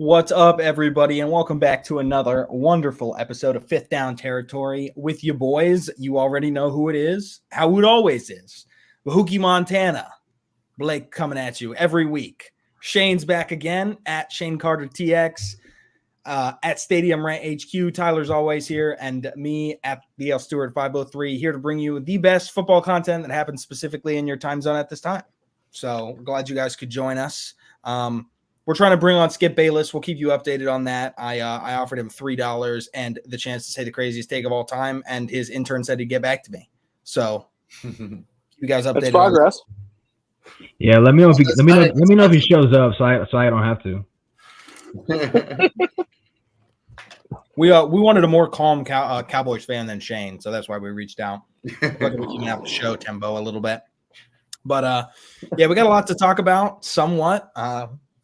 What's up, everybody, and welcome back to another wonderful episode of Fifth Down Territory with you boys. You already know who it is, how it always is. Bahookie, Montana. Blake coming at you every week. Shane's back again at Shane Carter TX, at Stadium Rant HQ. Tyler's always here, and me at BL Stewart 503 here to bring you the best football content that happens specifically in your time zone at this time. So glad you guys could join us. We're trying to bring on Skip Bayless. We'll keep you updated on that. I offered him $3 and the chance to say the craziest take of all time, and his intern said he'd get back to me. So you guys updated. That's progress. Yeah, let me know if he shows up, so I don't have to. We wanted a more calm Cowboys fan than Shane, so that's why we reached out. Looking to even have to show Tembo a little bit, but yeah, we got a lot to talk about. Somewhat.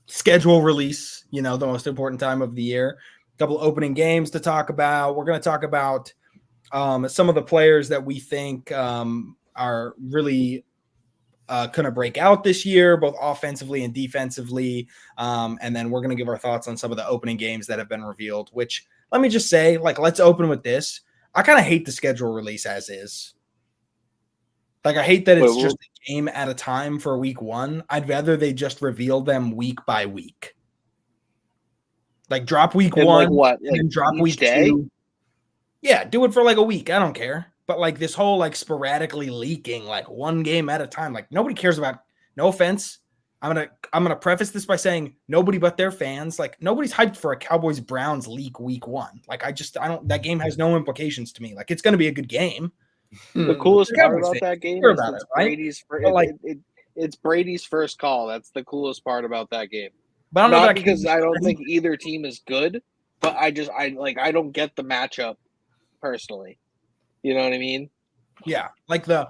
Schedule release, the most important time of the year. A couple opening games to talk about. We're going to talk about some of the players that we think are really going to break out this year, both offensively and defensively. And then we're going to give our thoughts on some of the opening games that have been revealed, which let me just say, let's open with this. I kind of hate the schedule release as is. I hate that it's just a game at a time for week one. I'd rather they just reveal them week by week. Drop week one, and then drop week two. Yeah, do it for a week. I don't care. But this whole sporadically leaking, one game at a time, nobody cares about. No offense. I'm gonna preface this by saying nobody but their fans, nobody's hyped for a Cowboys Browns leak week one. I don't. That game has no implications to me. It's gonna be a good game. The coolest part about that game is it's Brady's first call. That's the coolest part about that game. But Not because I don't think either team is good, but I don't get the matchup personally. You know what I mean? Yeah, the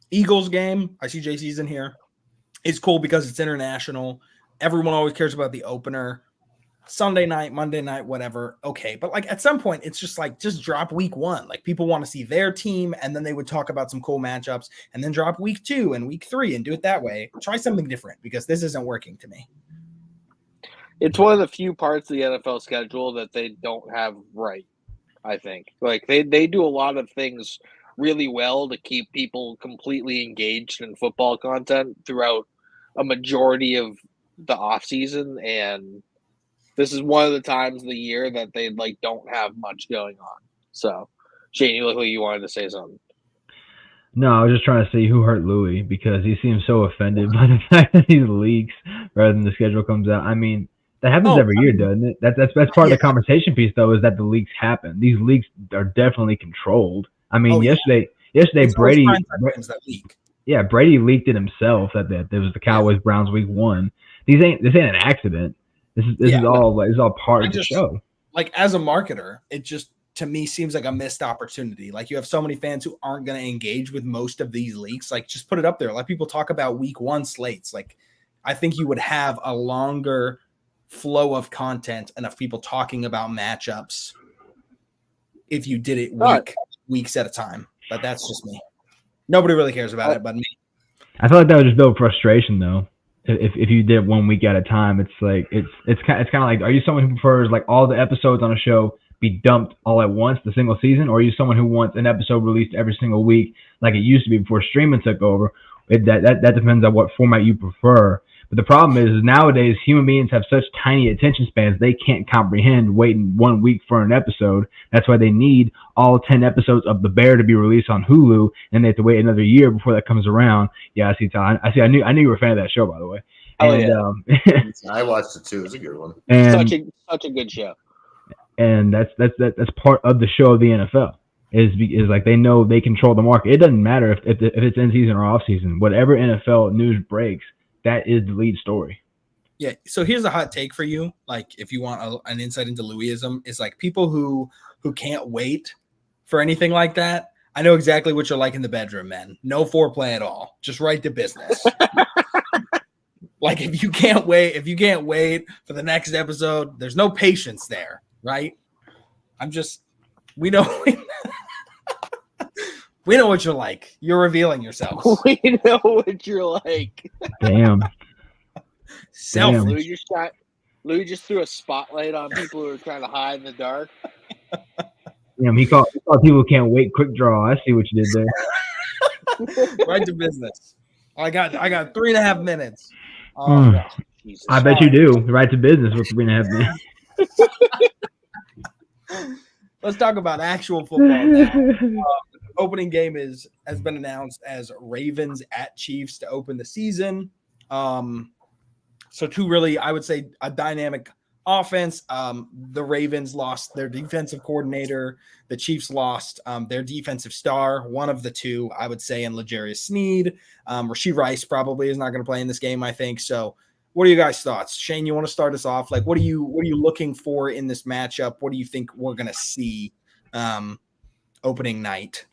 Eagles game. I see JC's in here. It's cool because it's international. Everyone always cares about the opener. Sunday night, Monday night, whatever. Okay. But at some point, it's just just drop week one. People want to see their team, and then they would talk about some cool matchups, and then drop week two and week three and do it that way. Try something different because this isn't working to me. It's one of the few parts of the NFL schedule that they don't have right, I think. They do a lot of things really well to keep people completely engaged in football content throughout a majority of the offseason, and this is one of the times of the year that they don't have much going on. So, Shane, you look like you wanted to say something. No, I was just trying to see who hurt Louie because he seems so offended by the fact that he leaks rather than the schedule comes out. I mean, that happens every year, doesn't it? That's part of the conversation piece, though, is that the leaks happen. These leaks are definitely controlled. I mean, yesterday Brady leaked it himself that there was the Cowboys Browns week one. This ain't an accident. This is all part of the show. As a marketer, it just to me seems like a missed opportunity. You have so many fans who aren't going to engage with most of these leaks. Just put it up there. Let people talk about week one slates. I think you would have a longer flow of content and of people talking about matchups if you did it weeks at a time. But that's just me. Nobody really cares about it but me. I feel like that would just build frustration, though. If you did 1 week at a time, it's kind of like, are you someone who prefers all the episodes on a show be dumped all at once, the single season, or are you someone who wants an episode released every single week like it used to be before streaming took over? That depends on what format you prefer. But the problem is nowadays human beings have such tiny attention spans they can't comprehend waiting 1 week for an episode. That's why they need all 10 episodes of The Bear to be released on Hulu, and they have to wait another year before that comes around. Yeah, I see, Ty. I knew you were a fan of that show, by the way. I watched it too. It's a good one. And such a good show. And that's part of the show of the NFL. Is they know they control the market. It doesn't matter if it's in season or off season. Whatever NFL news breaks, that is the lead story. Yeah. So here's a hot take for you. If you want an insight into Louisism, is people who can't wait for anything like that. I know exactly what you're like in the bedroom, man. No foreplay at all. Just right to business. If you can't wait for the next episode, there's no patience there, right? We know we know what you're like. You're revealing yourself. We know what you're like. Damn. Self. Louie just threw a spotlight on people who are trying to hide in the dark. Damn, he called people can't wait. Quick draw. I see what you did there. Right to business. I got 3.5 minutes. Jesus. I bet you do. Right to business with 3.5 minutes. Let's talk about actual football now. Opening game has been announced as Ravens at Chiefs to open the season. So two really, I would say, a dynamic offense. The Ravens lost their defensive coordinator. The Chiefs lost their defensive star, one of the two, I would say, in L'Jarius Sneed. Rashee Rice probably is not going to play in this game, I think. So what are you guys' thoughts? Shane, you want to start us off? Like, what are you looking for in this matchup? What do you think we're going to see opening night?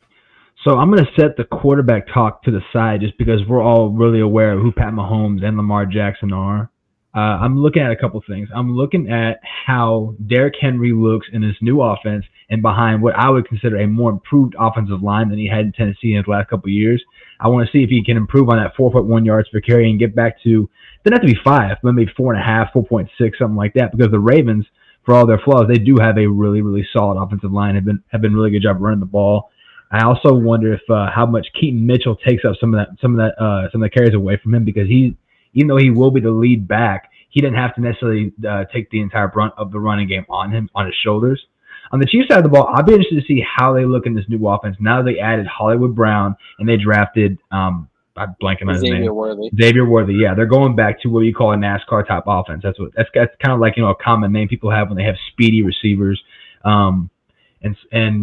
So I'm going to set the quarterback talk to the side just because we're all really aware of who Pat Mahomes and Lamar Jackson are. I'm looking at a couple things. I'm looking at how Derrick Henry looks in his new offense and behind what I would consider a more improved offensive line than he had in Tennessee in his last couple of years. I want to see if he can improve on that 4.1 yards per carry and get back to, doesn't have to be 5, but maybe 4.5, 4.6, something like that, because the Ravens, for all their flaws, they do have a really, really solid offensive line, have been really good job running the ball. I also wonder if how much Keaton Mitchell takes up some of the carries away from him, because even though he will be the lead back, he didn't have to necessarily take the entire brunt of the running game on his shoulders. On the Chiefs side of the ball, I'll be interested to see how they look in this new offense. Now they added Hollywood Brown and they drafted I'm blanking on his name. Xavier Worthy. Yeah, they're going back to what you call a NASCAR type offense. That's kind of like, a common name people have when they have speedy receivers. And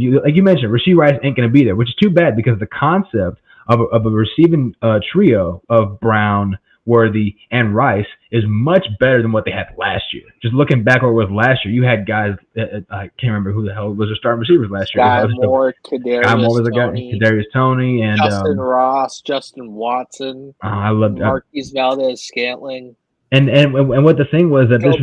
you, like you mentioned, Rashee Rice ain't going to be there, which is too bad because the concept of a receiving trio of Brown, Worthy, and Rice is much better than what they had last year. Just looking back where it was last year, you had guys, I can't remember who the hell was their starting receivers last year. Guy Moore, Kadarius Toney, and Justin Ross, Justin Watson, I love Marquise Valdez-Scantling. And what the thing was that this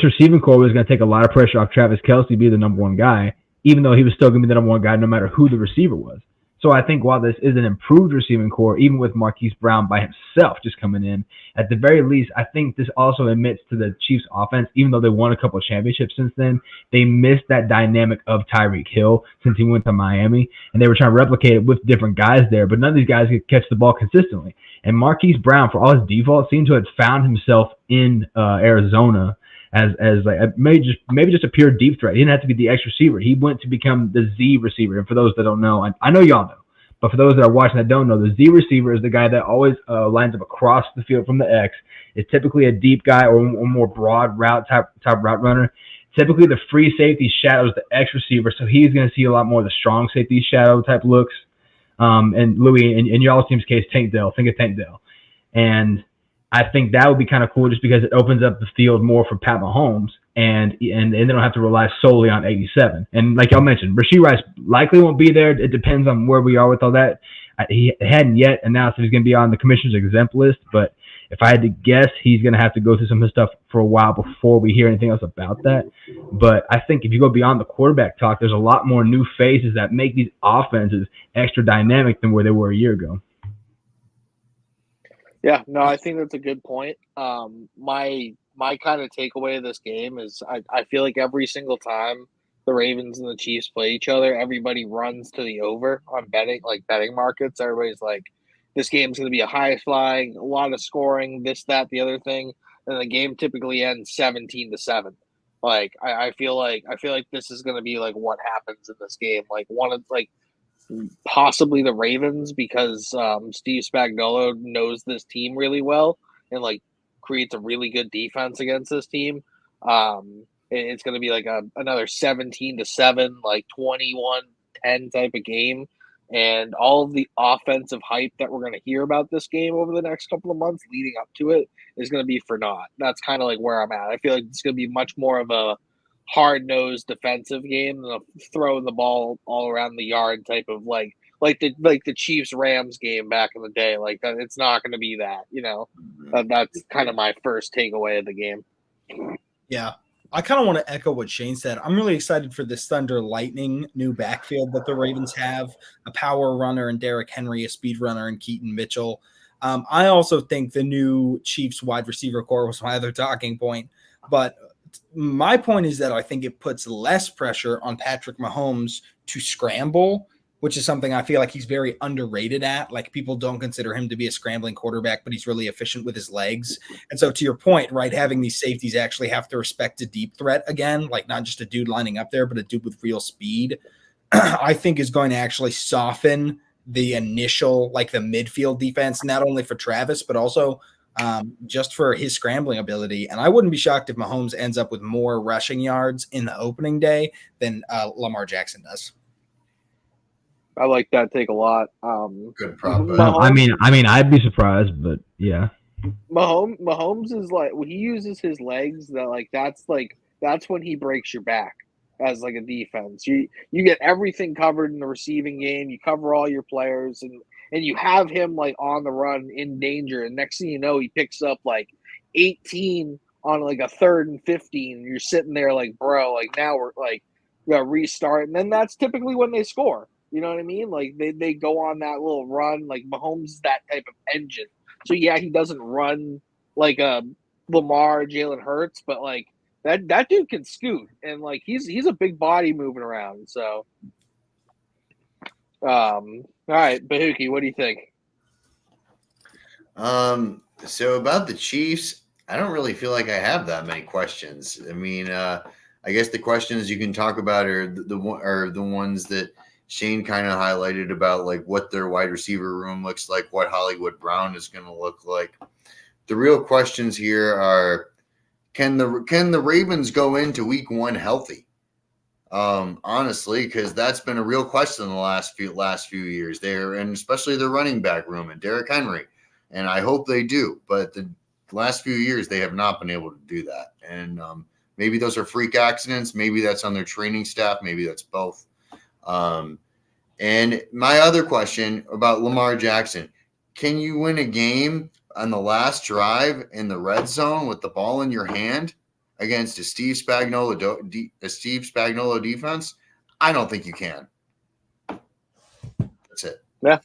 receiving core was going to take a lot of pressure off Travis Kelce, be the number one guy, even though he was still going to be the number one guy no matter who the receiver was. So I think while this is an improved receiving core, even with Marquise Brown by himself just coming in, at the very least, I think this also admits to the Chiefs offense, even though they won a couple of championships since then, they missed that dynamic of Tyreek Hill since he went to Miami, and they were trying to replicate it with different guys there, but none of these guys could catch the ball consistently. And Marquise Brown, for all his defaults, seemed to have found himself in Arizona as like maybe just a pure deep threat. He didn't have to be the X receiver. He went to become the Z receiver. And for those that don't know, I know y'all know, but for those that are watching that don't know, the Z receiver is the guy that always lines up across the field from the X. It's typically a deep guy or more broad route type route runner. Typically, the free safety shadows the X receiver, so he's going to see a lot more of the strong safety shadow type looks. And Louie, in y'all's team's case, Tank Dell. Think of Tank Dell. And I think that would be kind of cool just because it opens up the field more for Pat Mahomes, and they don't have to rely solely on 87. And like y'all mentioned, Rashee Rice likely won't be there. It depends on where we are with all that. He hadn't yet announced that he's going to be on the commissioner's exempt list, but if I had to guess, he's going to have to go through some of his stuff for a while before we hear anything else about that. But I think if you go beyond the quarterback talk, there's a lot more new faces that make these offenses extra dynamic than where they were a year ago. Yeah, no, I think that's a good point. My kind of takeaway of this game is I feel like every single time the Ravens and the Chiefs play each other, everybody runs to the over on betting markets. Everybody's like, this game's going to be a high flying, a lot of scoring, this, that, the other thing, and the game typically ends 17-7. Like I feel like this is going to be like what happens in this game. Like possibly the Ravens, because Steve Spagnuolo knows this team really well and like creates a really good defense against this team. It's going to be like another 17-7, like 21-10 type of game. And all of the offensive hype that we're going to hear about this game over the next couple of months leading up to it is going to be for naught. That's kind of like where I'm at. I feel like it's going to be much more of a hard-nosed defensive game than a throwing the ball all around the yard type of like the Chiefs-Rams game back in the day. Like that, it's not going to be that. That's kind of my first takeaway of the game. Yeah. I kind of want to echo what Shane said. I'm really excited for this Thunder Lightning new backfield that the Ravens have, a power runner and Derrick Henry, a speed runner and Keaton Mitchell. I also think the new Chiefs wide receiver core was my other talking point. But my point is that I think it puts less pressure on Patrick Mahomes to scramble, which is something I feel like he's very underrated at. Like, people don't consider him to be a scrambling quarterback, but he's really efficient with his legs. And so, to your point, right, having these safeties actually have to respect a deep threat again, like not just a dude lining up there, but a dude with real speed, I think is going to actually soften the initial, like the midfield defense, not only for Travis, but also just for his scrambling ability. And I wouldn't be shocked if Mahomes ends up with more rushing yards in the opening day than Lamar Jackson does. I like that take a lot. Good prop. I mean, I'd be surprised, but yeah. Mahomes is like, when he uses his legs, that's when he breaks your back as like a defense. You get everything covered in the receiving game. You cover all your players, and you have him like on the run in danger. And next thing you know, he picks up like 18 on like a 3rd and 15. And you're sitting there like, bro, like now we're like gonna restart. And then that's typically when they score. You know what I mean? Like they go on that little run. Like Mahomes is that type of engine. So yeah, he doesn't run like a Lamar, Jalen Hurts, but like that dude can scoot, and like he's a big body moving around. So, all right, Bahookie, what do you think? So about the Chiefs, I don't really feel like I have that many questions. I mean, I guess the questions you can talk about are the ones that Shane kind of highlighted about, like what their wide receiver room looks like, what Hollywood Brown is going to look like. The real questions here are, can the Ravens go into week 1 healthy? Honestly, because that's been a real question in the last few years there, and especially the running back room and Derrick Henry. And I hope they do, but the last few years they have not been able to do that. And maybe those are freak accidents. Maybe that's on their training staff. Maybe that's both. And my other question about Lamar Jackson: can you win a game on the last drive in the red zone with the ball in your hand against a Steve Spagnuolo defense? I don't think you can. That's it. Yeah.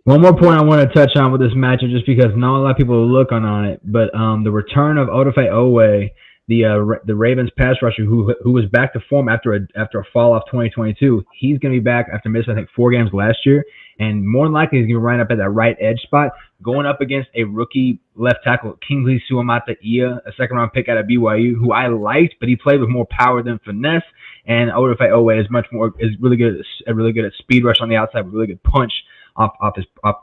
One more point I want to touch on with this matchup, just because not a lot of people look on it, but the return of Odafe Owe, the Ravens pass rusher who was back to form after a fall off 2022. He's going to be back after missing, I think, 4 games last year, and more than likely he's going to line up at that right edge spot, going up against a rookie left tackle, Kingsley Suamata-Ia, a second-round pick out of BYU, who I liked, but he played with more power than finesse. And Odafe Owe is really good at speed rush on the outside with really good punch off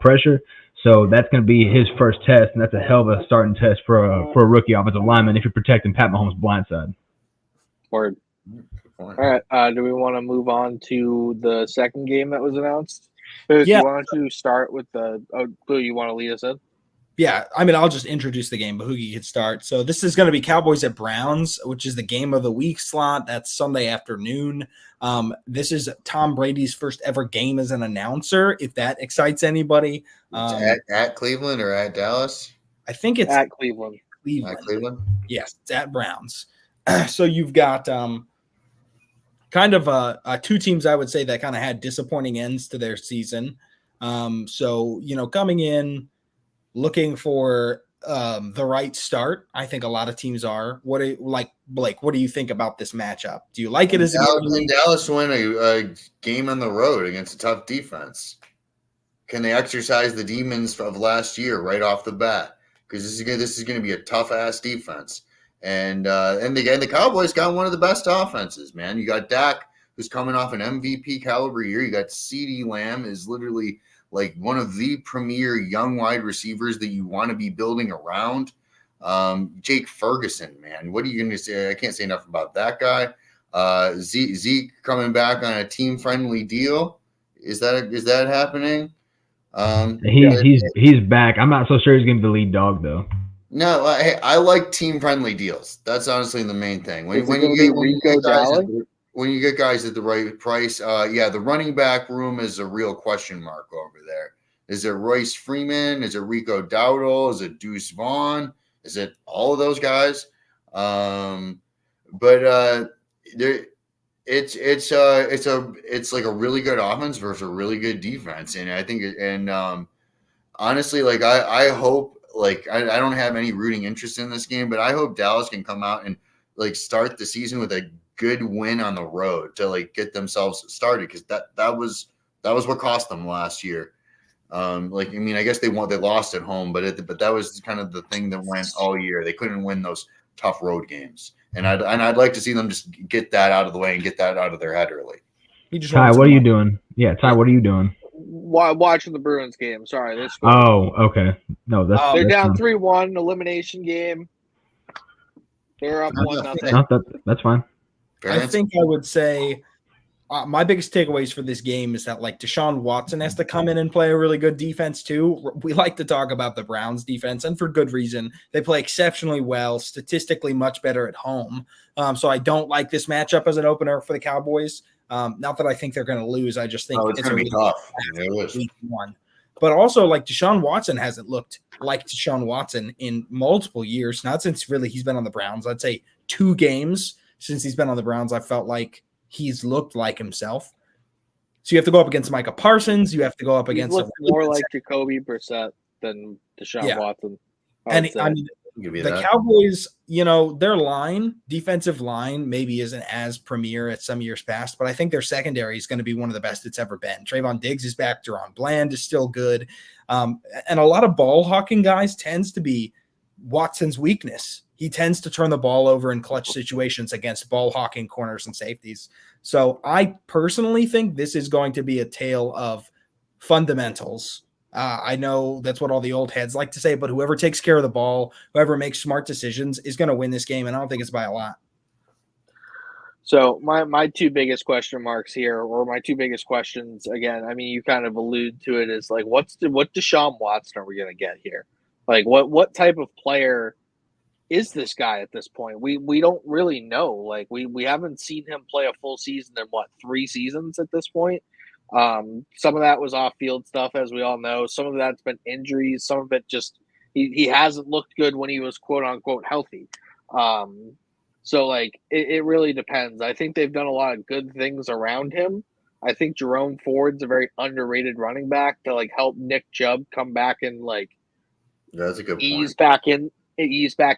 pressure. So that's going to be his first test, and that's a hell of a starting test for a rookie offensive lineman if you're protecting Pat Mahomes' blindside. Word. All right. Do we want to move on to the second game that was announced? Yeah. Why don't you start with who you want to lead us in? Yeah, I mean, I'll just introduce the game, but Bahookie can start. So this is going to be Cowboys at Browns, which is the game of the week slot. That's Sunday afternoon. This is Tom Brady's first ever game as an announcer, if that excites anybody. At Cleveland or at Dallas? I think it's at Cleveland. At Cleveland? Yes, it's at Browns. So you've got kind of 2 teams, I would say, that kind of had disappointing ends to their season. So, coming in, looking for the right start. I think a lot of teams are. Blake, what do you think about this matchup? Do you like it as a game? Can Dallas win a game on the road against a tough defense? Can they exercise the demons of last year right off the bat? Because this is going to be a tough ass defense. And the Cowboys got one of the best offenses, man. You got Dak, who's coming off an MVP caliber year. You got CeeDee Lamb, is literally like one of the premier young wide receivers that you want to be building around. Jake Ferguson, man, what are you going to say? I can't say enough about that guy. Zeke coming back on a team-friendly deal. Is that happening? He's back. I'm not so sure he's going to be the lead dog, though. No, I like team-friendly deals. That's honestly the main thing. When you get guys at the right price, the running back room is a real question mark over there. Is it Royce Freeman? Is it Rico Dowdle? Is it Deuce Vaughn? Is it all of those guys? It's like a really good offense versus a really good defense, and I think honestly, like I hope, like I don't have any rooting interest in this game, but I hope Dallas can come out and like start the season with a good win on the road to like get themselves started, because that was what cost them last year. Like, I mean, I guess they lost at home, but that was kind of the thing that went all year. They couldn't win those tough road games, and I'd like to see them just get that out of the way and get that out of their head early. Ty, what are you doing? Yeah, Ty, what are you doing? Watching the Bruins game. Sorry, they scored. Oh, okay. No, they're that's down fine. 3-1 elimination game. They're up 1-0. No, that's fine. I think I would say my biggest takeaways for this game is that like Deshaun Watson has to come in and play a really good defense too. We like to talk about the Browns defense, and for good reason. They play exceptionally well, statistically much better at home. So I don't like this matchup as an opener for the Cowboys. Not that I think they're going to lose. I just think it's going to be tough. Week one. But also, like, Deshaun Watson hasn't looked like Deshaun Watson in multiple years. Not since really he's been on the Browns. I'd say 2 games since he's been on the Browns, I felt like he's looked like himself. So you have to go up against Micah Parsons. You have to go up against more like Jacoby Brissett than Deshaun Watson. I mean, the Cowboys, you know, their defensive line maybe isn't as premier as some years past, but I think their secondary is going to be one of the best it's ever been. Trayvon Diggs is back. Deron Bland is still good. And a lot of ball hawking guys tends to be Watson's weakness. He tends to turn the ball over in clutch situations against ball hawking corners and safeties. So I personally think this is going to be a tale of fundamentals. I know that's what all the old heads like to say, but whoever takes care of the ball, whoever makes smart decisions is going to win this game, and I don't think it's by a lot. So my 2 biggest question marks here, or my 2 biggest questions, again, I mean, you kind of allude to it, is like, what Deshaun Watson are we going to get here? Like, what type of player is this guy at this point? We don't really know. Like, we haven't seen him play a full season in 3 seasons at this point. Some of that was off-field stuff, as we all know. Some of that's been injuries. Some of it just he hasn't looked good when he was quote-unquote healthy. So, like, it really depends. I think they've done a lot of good things around him. I think Jerome Ford's a very underrated running back to, like, help Nick Chubb come back and, like, that's a good ease back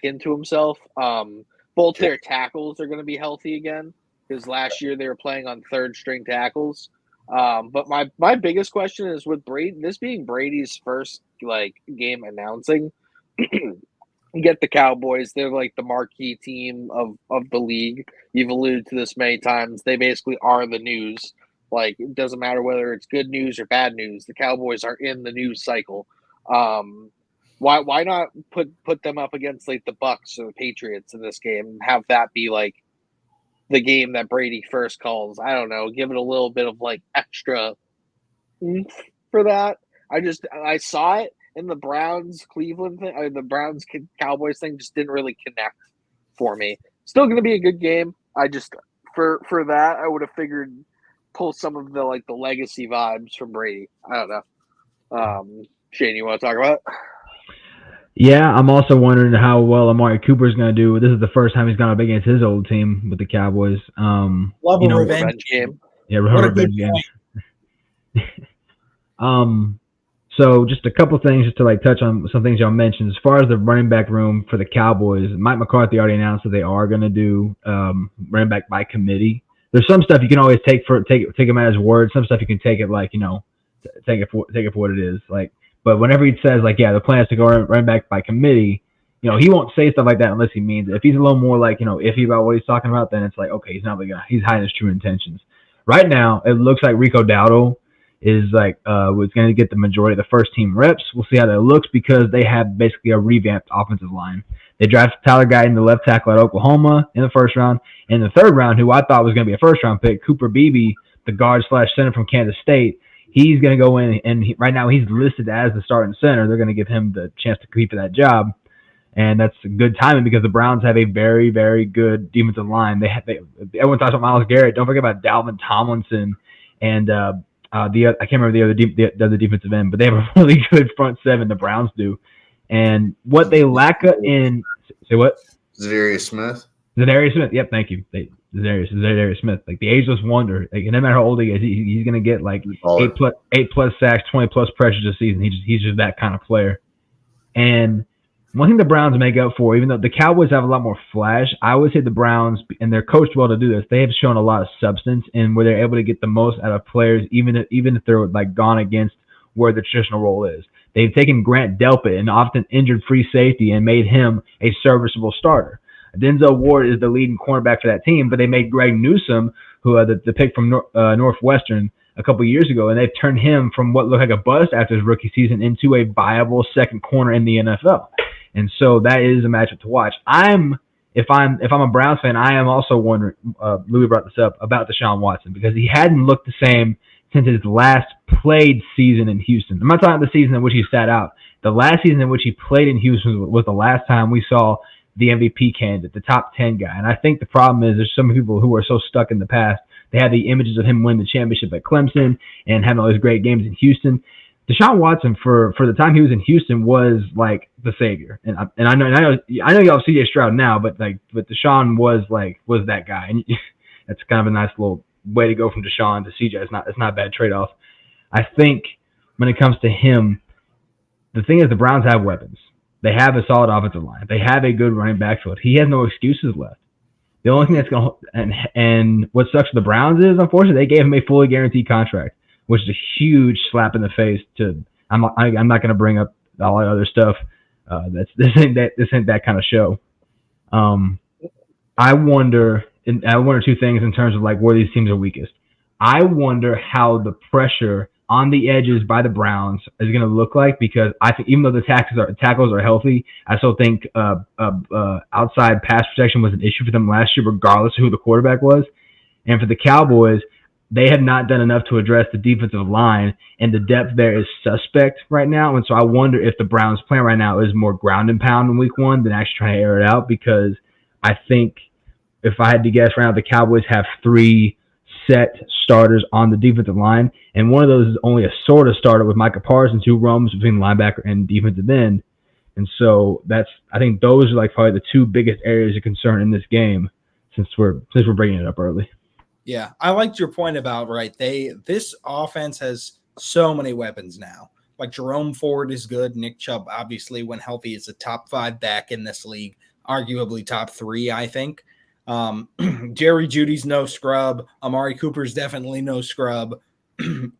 into himself. Both their tackles are going to be healthy again, because last year they were playing on 3rd-string tackles. But my biggest question is, with Brady, this being Brady's first like game announcing, get the Cowboys. They're like the marquee team of the league. You've alluded to this many times. They basically are the news. Like, it doesn't matter whether it's good news or bad news. The Cowboys are in the news cycle. Why not put them up against like the Bucs or the Patriots in this game and have that be like the game that Brady first calls? I don't know. Give it a little bit of like extra oomph for that. I saw it in the Browns Cleveland thing. The Browns Cowboys thing just didn't really connect for me. Still going to be a good game. I just for that I would have figured pull some of the like the legacy vibes from Brady. I don't know. Shane, you want to talk about it? Yeah, I'm also wondering how well Amari Cooper is going to do. This is the first time he's gone up against his old team with the Cowboys. Love a revenge game. Yeah, revenge game. So just a couple things just to like touch on some things y'all mentioned. As far as the running back room for the Cowboys, Mike McCarthy already announced that they are going to do running back by committee. There's some stuff you can always take him at his word. Some stuff you can take it like, you know, take it for what it is. Like, but whenever he says like, yeah, the plan is to go running back by committee, you know, he won't say stuff like that unless he means it. If he's a little more like, you know, iffy about what he's talking about, then it's like, okay, he's not the guy. He's hiding his true intentions. Right now, it looks like Rico Dowdle is like was going to get the majority of the first team reps. We'll see how that looks because they have basically a revamped offensive line. They drafted Tyler Guyton, the left tackle at Oklahoma, in the first round. In the 3rd round, who I thought was going to be a first-round pick, Cooper Beebe, the guard/center from Kansas State. He's going to go in, and right now he's listed as the starting center. They're going to give him the chance to compete for that job, and that's good timing because the Browns have a very, very good defensive line. Everyone talks about Myles Garrett. Don't forget about Dalvin Tomlinson and I can't remember the other defensive end, but they have a really good front seven. The Browns do, and what they lack in say what? Zadarius Smith. Zadarius Smith. Yep, thank you. Darius Smith. Like the ageless wonder. Like no matter how old he is, he's gonna get like Baller. eight plus sacks, 20+ pressures a season. He's just that kind of player. And one thing the Browns make up for, even though the Cowboys have a lot more flash, I would say the Browns, and they're coached well to do this, they have shown a lot of substance in where they're able to get the most out of players, even if they're like gone against where the traditional role is. They've taken Grant Delpit, an often injured free safety, and made him a serviceable starter. Denzel Ward is the leading cornerback for that team, but they made Greg Newsome, who the pick from Northwestern a couple years ago, and they've turned him from what looked like a bust after his rookie season into a viable second corner in the NFL. And so that is a matchup to watch. If I'm a Browns fan, I am also wondering. Louie brought this up about Deshaun Watson because he hadn't looked the same since his last played season in Houston. I'm not talking about the season in which he sat out. The last season in which he played in Houston was the last time we saw the MVP candidate, the top 10 guy. And I think the problem is there's some people who are so stuck in the past. They have the images of him winning the championship at Clemson and having all these great games in Houston. Deshaun Watson, for the time he was in Houston, was like the savior. And I know y'all have CJ Stroud now, but Deshaun was that guy. And that's kind of a nice little way to go from Deshaun to CJ. It's not a bad trade-off. I think when it comes to him, the thing is the Browns have weapons. They have a solid offensive line. They have a good running backfield. He has no excuses left. The only thing that's going to and what sucks for the Browns is, unfortunately, they gave him a fully guaranteed contract, which is a huge slap in the face. I'm not going to bring up all that other stuff. This ain't that kind of show. I wonder two things in terms of like where these teams are weakest. I wonder how the pressure on the edges by the Browns is going to look like, because I think even though the tackles are healthy, I still think outside pass protection was an issue for them last year, regardless of who the quarterback was. And for the Cowboys, they have not done enough to address the defensive line, and the depth there is suspect right now. And so I wonder if the Browns' plan right now is more ground and pound in week one than actually trying to air it out, because I think if I had to guess right now, the Cowboys have 3 set starters on the defensive line, and one of those is only a sort of starter with Micah Parsons, who roams between linebacker and defensive end. And so I think those are like probably the 2 biggest areas of concern in this game since we're bringing it up early. Yeah, I liked your point about this offense has so many weapons now. Like Jerome Ford is good. Nick Chubb, obviously, when healthy, is a top 5 back in this league, arguably top 3, I think. Jerry Jeudy's no scrub. Amari Cooper's definitely no scrub.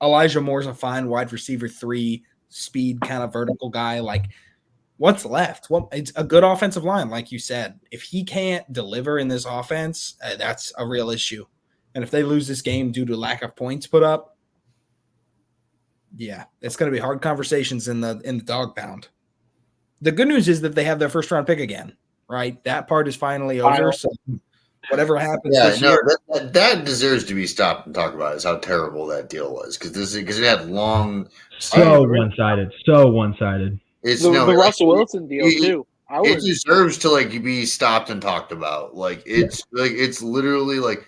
Elijah Moore's a fine wide receiver 3 speed kind of vertical guy. Like, what's left? Well, it's a good offensive line, like you said. If he can't deliver in this offense, that's a real issue. And if they lose this game due to lack of points put up, yeah, it's going to be hard conversations in the dog pound. The good news is that they have their first round pick again, right? That part is finally over. So whatever happens this year, that deserves to be stopped and talked about, is how terrible that deal was, because it had long, so one-sided. It's the Russell Wilson deal too. It deserves to be stopped and talked about. It's literally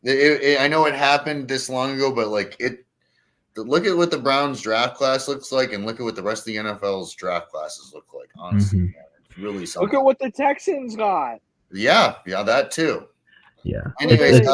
I know it happened this long ago, but look at what the Browns draft class looks like, and look at what the rest of the NFL's draft classes look like. Honestly, man, it's really something. Look at what the Texans got. Yeah, that too. Yeah. Anyways,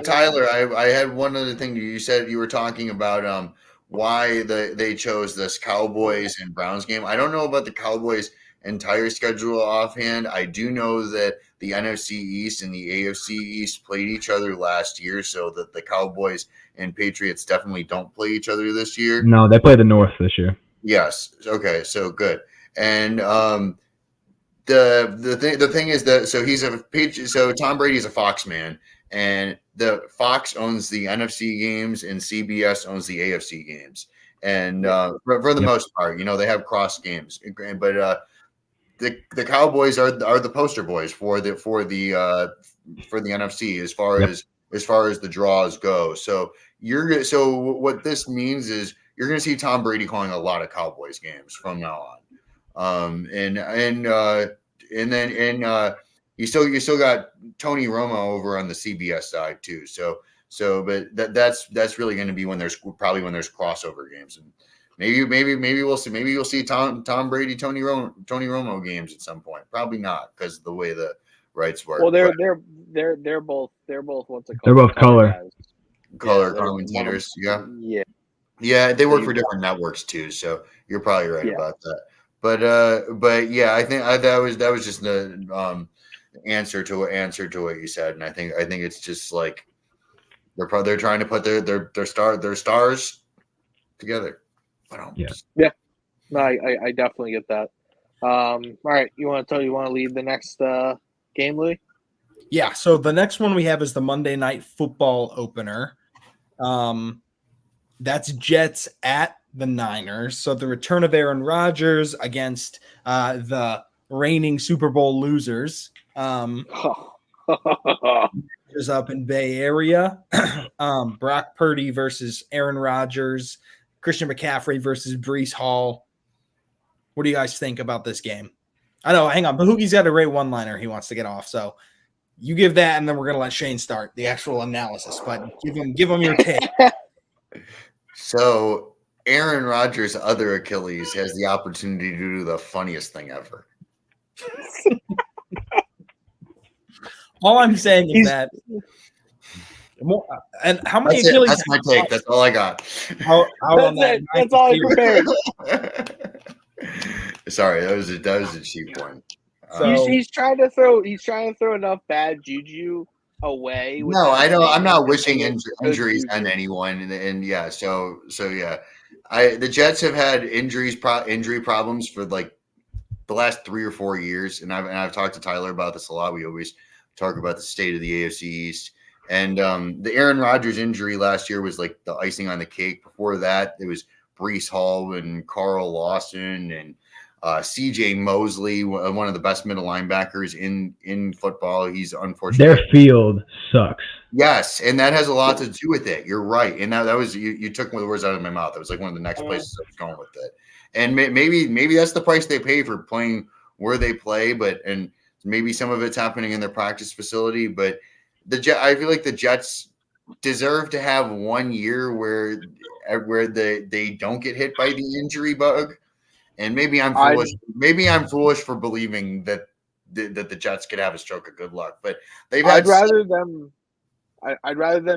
Tyler, I had one other thing. You said you were talking about why they chose this Cowboys and Browns game. I don't know about the Cowboys' entire schedule offhand. I do know that the NFC East and the AFC East played each other last year, so that the Cowboys and Patriots definitely don't play each other this year. No, they play the North this year. Yes. Okay. So good. And the thing is that so Tom Brady's a Fox man, and the Fox owns the NFC games and CBS owns the AFC games. And for the most part, they have cross games, but the Cowboys are the poster boys for the NFC as far as the draws go. So what this means is you're going to see Tom Brady calling a lot of Cowboys games from now on. And then you still got Tony Romo over on the CBS side too. But that's really going to be when there's crossover games, and maybe we'll see. Maybe you'll see Tom Brady, Tony Romo games at some point. Probably not, because of the way the rights work. Well, they're both what's it called? They're both color. guys. Color they're commentators. Yeah. Yeah. They work They- for different networks too, so you're probably right Yeah. about that. But yeah, I think that was just the answer to what you said, and I think it's just like they're trying to put their stars together. Yeah. No, I definitely get that. All right, you want to lead the next game, Louie? Yeah, so the next one we have is the Monday Night Football opener. That's Jets at the Niners. So the return of Aaron Rodgers against the reigning Super Bowl losers. Is up in Bay Area. Brock Purdy versus Aaron Rodgers. Christian McCaffrey versus Breece Hall. What do you guys think about this game? I know, hang on. Bahookie's got a great one-liner he wants to get off. So you give that, and then we're going to let Shane start the actual analysis. But give him your take. So Aaron Rodgers' other Achilles has the opportunity to do the funniest thing ever. All I'm saying is that. And how many That's Achilles? That's my take. That's all I got. That's all I prepared. Sorry, that was a cheap one. So- He's trying to throw enough bad juju away. No, I don't. I'm not wishing good injuries juju. on anyone, and yeah. So yeah, the Jets have had injury problems for like the last 3 or 4 years, and I've talked to Tyler about this a lot. We always talk about the state of the AFC East, and the Aaron Rodgers injury last year was like the icing on the cake. Before that, it was Breece Hall and Carl Lawson and CJ Mosley, one of the best middle linebackers in football. He's unfortunately Their field sucks. Yes, and that has a lot to do with it. You're right, and that was you took one of the words out of my mouth. That was like one of the next places I was going with it. And maybe that's the price they pay for playing where they play, and maybe some of it's happening in their practice facility. But I feel like the Jets deserve to have 1 year where they don't get hit by the injury bug. And maybe I'm foolish. Maybe I'm foolish for believing that the Jets could have a stroke of good luck. But I'd rather them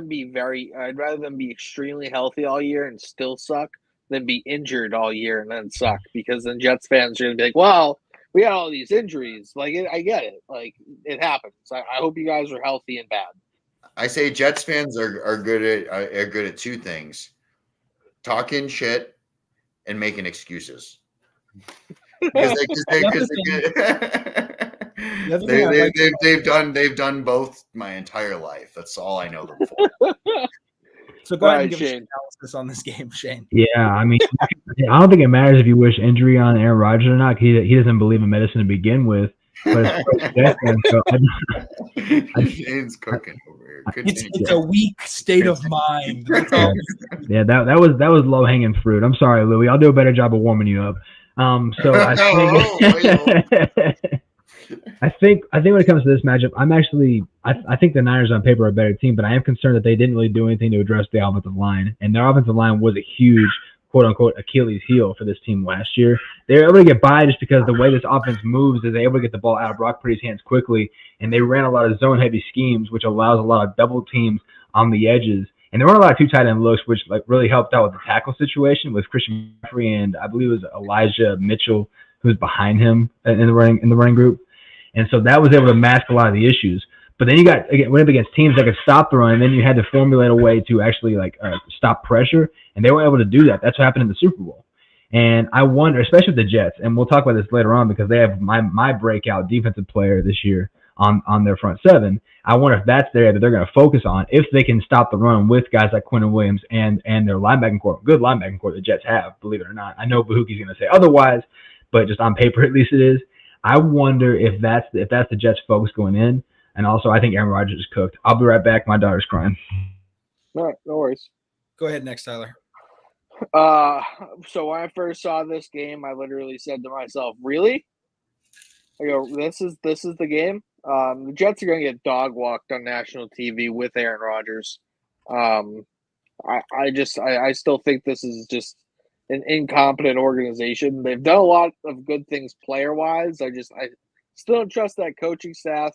be extremely healthy all year and still suck than be injured all year and then suck, because then Jets fans are gonna be like, well, we had all these injuries. Like, I get it. Like, it happens. I hope you guys are healthy and bad. I say Jets fans are good at two things: talking shit and making excuses. Because they've done both my entire life. That's all I know them for. So go ahead and Right, give us Shane. analysis on this game, Shane. Yeah, I mean, I don't think it matters if you wish injury on Aaron Rodgers or not. He doesn't believe in medicine to begin with. But as far as Jets fans go, Shane's cooking over here. It's a weak state of mind. That's all. Yeah, that was low hanging fruit. I'm sorry, Louie. I'll do a better job of warming you up. So I think when it comes to this matchup, I think the Niners on paper are a better team, but I am concerned that they didn't really do anything to address the offensive line, and their offensive line was a huge quote unquote Achilles heel for this team last year. They were able to get by just because the way this offense moves is they're able to get the ball out of Brock Purdy's hands quickly, and they ran a lot of zone heavy schemes, which allows a lot of double teams on the edges. And there weren't a lot of 2 tight end looks, which like really helped out with the tackle situation with Christian McCaffrey and I believe it was Elijah Mitchell who was behind him in the running group. And so that was able to mask a lot of the issues. But then you went up against teams that could stop the run, and then you had to formulate a way to actually stop pressure, and they weren't able to do that. That's what happened in the Super Bowl. And I wonder, especially with the Jets, and we'll talk about this later on because they have my breakout defensive player this year on their front seven. I wonder if that's there that they're going to focus on if they can stop the run with guys like Quentin Williams and their linebacking core, good linebacking core the Jets have, believe it or not. I know Bahookie's going to say otherwise, but just on paper at least it is. I wonder if that's the Jets' focus going in. And also, I think Aaron Rodgers is cooked. I'll be right back. My daughter's crying. All right, no worries. Go ahead next, Tyler. So when I first saw this game, I literally said to myself, "Really?" I go, "This is the game." The Jets are going to get dog walked on national TV with Aaron Rodgers. I still think this is just an incompetent organization. They've done a lot of good things player wise. I still don't trust that coaching staff.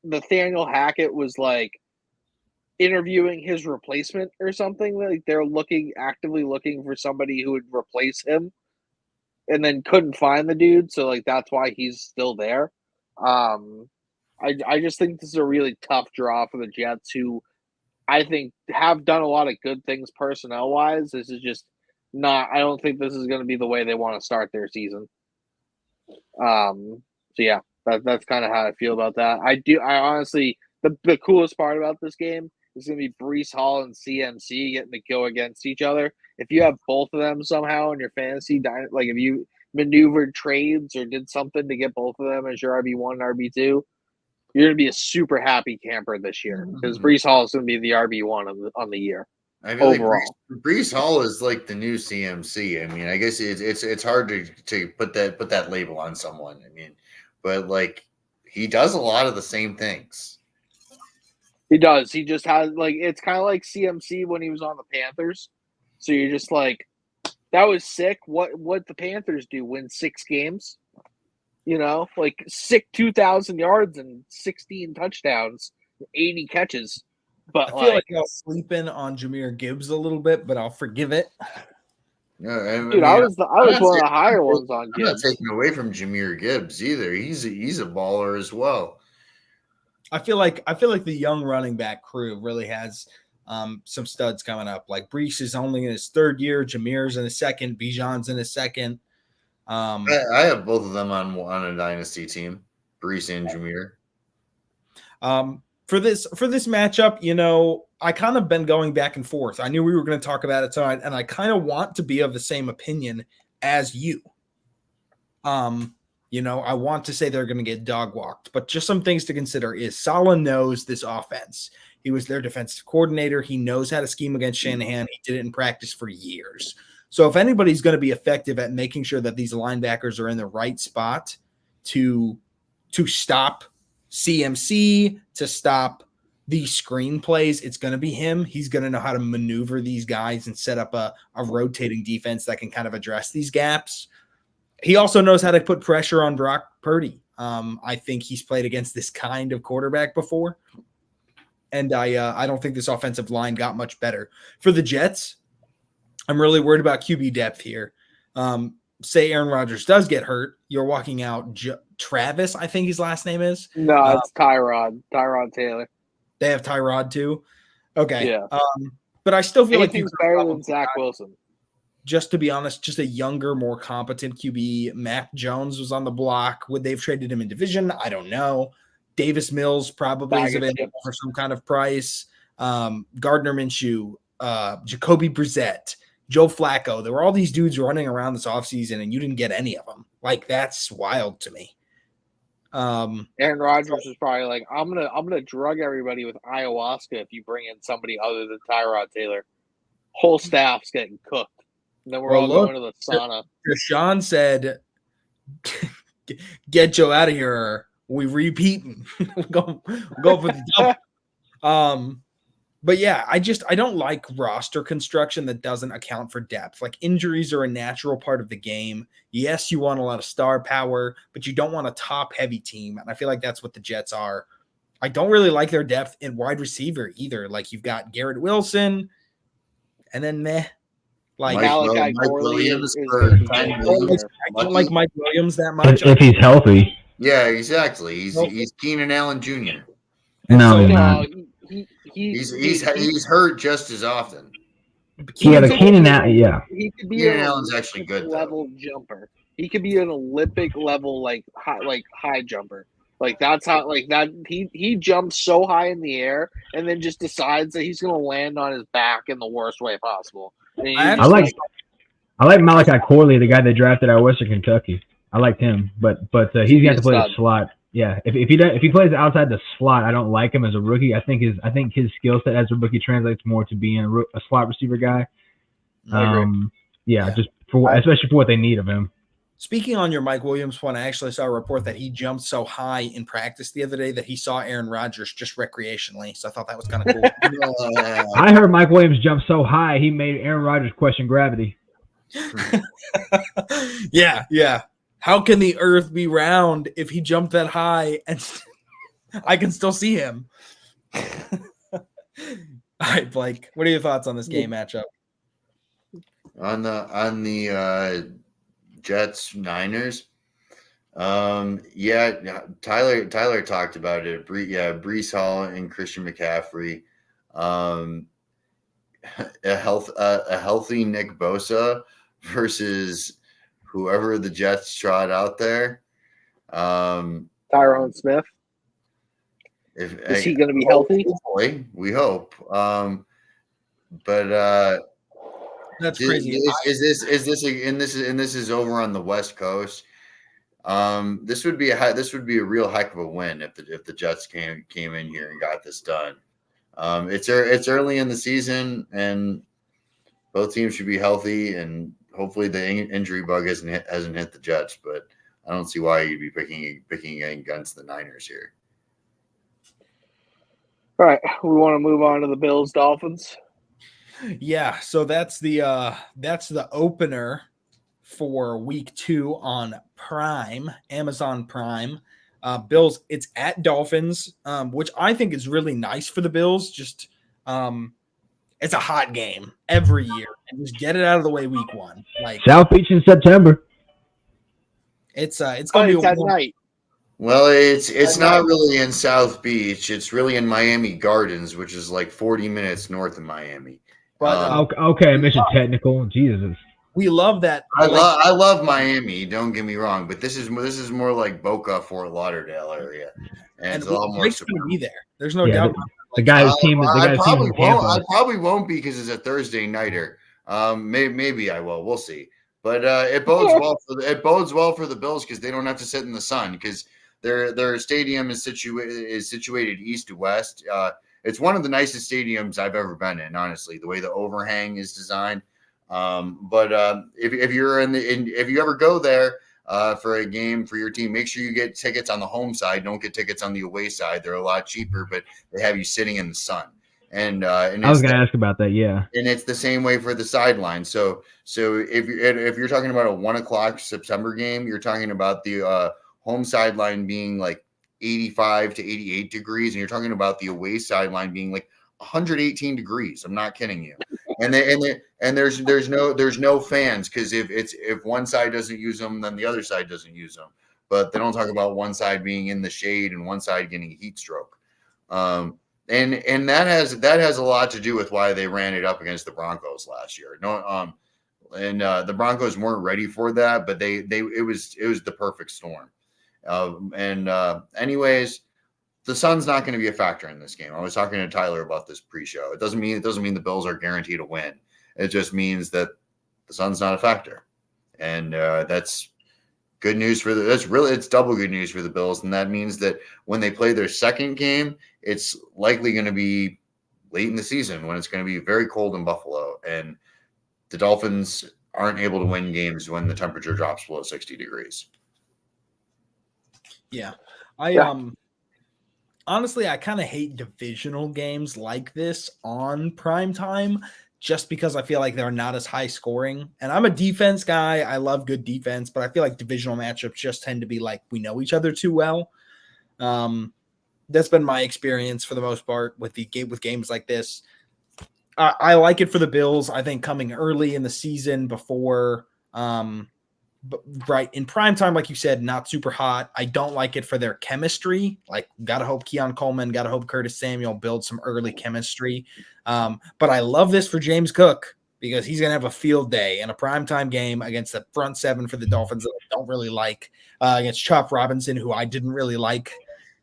Nathaniel Hackett was like interviewing his replacement or something. Like they're actively looking for somebody who would replace him, and then couldn't find the dude. So like that's why he's still there. I just think this is a really tough draw for the Jets, who I think have done a lot of good things personnel wise. This is just not. I don't think this is going to be the way they want to start their season. So yeah, that's kind of how I feel about that. I honestly, the coolest part about this game is going to be Breece Hall and CMC getting to go against each other. If you have both of them somehow in your fantasy, like if you maneuvered trades or did something to get both of them as your RB1 and RB2, you're going to be a super happy camper this year because Breece Hall is going to be the RB1 on the year. I feel overall. like Breece Hall is like the new CMC. I mean, I guess it's hard to put that label on someone. I mean, but like he does a lot of the same things. He does. He just has like it's kind of like CMC when he was on the Panthers. So you're just like, that was sick. What the Panthers do? Win 6 games? You know, like sick 2,000 yards and 16 touchdowns, 80 catches. But I feel like I'll sleep in on Jahmyr Gibbs a little bit, but I'll forgive it. No, dude, I was one of the higher ones on I'm not Gibbs. taking away from Jahmyr Gibbs either. He's a baller as well. I feel like the young running back crew really has some studs coming up. Like Breece is only in his 3rd year, Jahmyr's in his 2nd, Bijan's in his 2nd. I have both of them on a dynasty team, Breece and Jahmyr. For this matchup, you know, I kind of been going back and forth. I knew we were going to talk about it tonight, and I kind of want to be of the same opinion as you. You know, I want to say they're going to get dog walked, but just some things to consider is Saleh knows this offense. He was their defensive coordinator. He knows how to scheme against Shanahan. He did it in practice for years. So if anybody's going to be effective at making sure that these linebackers are in the right spot to stop CMC, to stop these screen plays, it's going to be him. He's going to know how to maneuver these guys and set up a rotating defense that can kind of address these gaps. He also knows how to put pressure on Brock Purdy. I think he's played against this kind of quarterback before. And I don't think this offensive line got much better. For the Jets, I'm really worried about QB depth here. Say Aaron Rodgers does get hurt, you're walking out Travis, I think his last name is. No, it's Tyrod Taylor. They have Tyrod too? Okay. Yeah. But I still feel Anything's like better than Zach Wilson. Just to be honest, just a younger, more competent QB. Mac Jones was on the block. Would they have traded him in division? I don't know. Davis Mills probably is available for some kind of price. Gardner Minshew, Jacoby Brissett, Joe Flacco. There were all these dudes running around this offseason, and you didn't get any of them. Like, that's wild to me. Aaron Rodgers was probably like, I'm gonna drug everybody with ayahuasca if you bring in somebody other than Tyrod Taylor. Whole staff's getting cooked. And then we're all going to the sauna. Deshaun said, "Get Joe out of here. We repeating. go for the dump." But yeah, I don't like roster construction that doesn't account for depth. Like injuries are a natural part of the game. Yes, you want a lot of star power, but you don't want a top-heavy team. And I feel like that's what the Jets are. I don't really like their depth in wide receiver either. Like you've got Garrett Wilson, and then meh. Like Mike Williams. I don't like Mike Williams that much. If he's healthy. Yeah, exactly. He's Keenan Allen Jr. No, he's not. He's hurt just as often. Yeah, the Keenan Allen, yeah. He could be Keenan Allen's actually good level jumper. He could be an Olympic level high jumper. Like that's how that he jumps so high in the air and then just decides that he's going to land on his back in the worst way possible. I like Malachi Corley, the guy they drafted out of Western Kentucky. I liked him, but he's got to play the slot. Yeah, if he plays outside the slot, I don't like him as a rookie. I think his skill set as a rookie translates more to being a slot receiver guy. Just especially for what they need of him. Speaking on your Mike Williams point, I actually saw a report that he jumped so high in practice the other day that he saw Aaron Rodgers just recreationally. So I thought that was kind of cool. I heard Mike Williams jump so high he made Aaron Rodgers question gravity. Yeah. How can the earth be round if he jumped that high? And I can still see him. All right, Blake, what are your thoughts on this game matchup? On the Jets Niners. Yeah, Tyler talked about it. Breece Hall and Christian McCaffrey. A healthy Nick Bosa versus whoever the Jets trot out there. Tyron Smith. Is he going to be healthy? Hopefully, we hope. But That's crazy. Is this is over on the West Coast. This would be a real heck of a win if the Jets came in here and got this done. It's early in the season and both teams should be healthy and hopefully the injury bug hasn't hit the Jets, but I don't see why you'd be picking against the Niners here. All right, we want to move on to the Bills Dolphins. Yeah, so that's the opener for week 2 on Prime, Amazon Prime. Bills, it's at Dolphins, which I think is really nice for the Bills. Just it's a hot game every year, and just get it out of the way week 1. Like South Beach in September. It's gonna be at night. Well, it's not really in South Beach. It's really in Miami Gardens, which is like 40 minutes north of Miami. But okay, Mission Technical. Jesus. We love that. I love Miami. Don't get me wrong, but this is more like Boca, Fort Lauderdale area, and it's a lot more. Blake's gonna be there. There's no doubt. The guy whose team is I probably won't because it's a Thursday nighter. Maybe I will. We'll see. But it bodes well for the Bills because they don't have to sit in the sun because their stadium is situated east to west. It's one of the nicest stadiums I've ever been in. Honestly, the way the overhang is designed. But if you ever go there for a game for your team, make sure you get tickets on the home side. Don't get tickets on the away side. They're a lot cheaper, but they have you sitting in the sun. And I was going to ask about that. Yeah. And it's the same way for the sideline. So if you're talking about a 1:00 September game, you're talking about the home sideline being like 85 to 88 degrees. And you're talking about the away sideline being like 118 degrees. I'm not kidding you. And there's no fans because if one side doesn't use them, then the other side doesn't use them. But they don't talk about one side being in the shade and one side getting a heat stroke. And that has a lot to do with why they ran it up against the Broncos last year. The Broncos weren't ready for that, but it was the perfect storm. Anyways, the sun's not going to be a factor in this game. I was talking to Tyler about this pre-show. It doesn't mean the Bills are guaranteed to win. It just means that the sun's not a factor, and that's good news for it's double good news for the Bills, and that means that when they play their second game, it's likely going to be late in the season when it's going to be very cold in Buffalo, and the Dolphins aren't able to win games when the temperature drops below 60 degrees. Yeah. Honestly, I kind of hate divisional games like this on prime time just because I feel like they're not as high scoring. And I'm a defense guy. I love good defense, but I feel like divisional matchups just tend to be like we know each other too well. That's been my experience for the most part with games like this. I like it for the Bills. I think coming early in the season before but right in prime time, like you said, not super hot. I don't like it for their chemistry. Like, gotta hope Keon Coleman, gotta hope Curtis Samuel build some early chemistry. But I love this for James Cook because he's gonna have a field day in a primetime game against the front seven for the Dolphins that I don't really like, against Chop Robinson, who I didn't really like.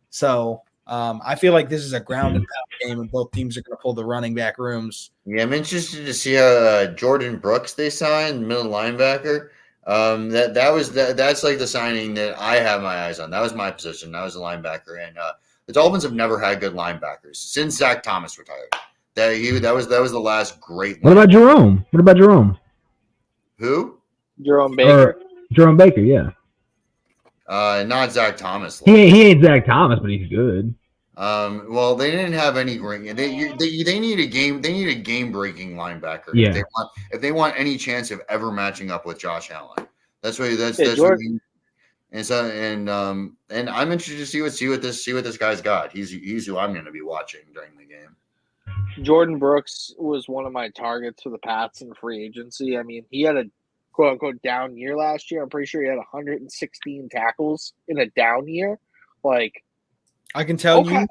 So I feel like this is a ground and pound game, and both teams are gonna pull the running back rooms. Yeah, I'm interested to see how Jordan Brooks they signed, middle linebacker. That's like the signing that I have my eyes on. That was my position. That was a linebacker, and the Dolphins have never had good linebackers since Zach Thomas retired. That was the last great. What about Jerome? Who? Jerome Baker. Jerome Baker, yeah. Not Zach Thomas. He ain't Zach Thomas, but he's good. Well, they didn't have any great. They need a game. They need a game-breaking linebacker. Yeah. If they want any chance of ever matching up with Josh Allen, that's what. And so and I'm interested to see what this guy's got. He's who I'm going to be watching during the game. Jordan Brooks was one of my targets for the Pats in free agency. I mean, he had a quote unquote down year last year. I'm pretty sure he had 116 tackles in a down year. Like, I can tell you,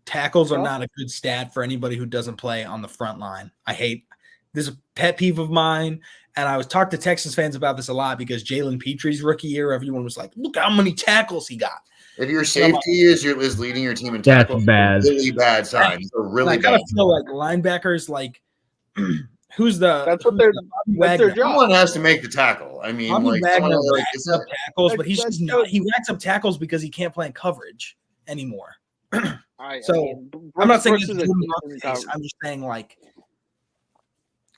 tackles are not a good stat for anybody who doesn't play on the front line. I hate this is a pet peeve of mine. And I was talking to Texans fans about this a lot because Jalen Petre's rookie year, everyone was like, look how many tackles he got. If your safety is leading your team in tackles, that's bad. Really bad sign. It's a really I kind of feel like linebackers, like who's the that's what their job. Someone has to make the tackle. I mean, Bobby like, Wagner like racks up tackles, but he's just not. He racks up tackles because he can't play in coverage anymore. I'm not saying I'm just saying like.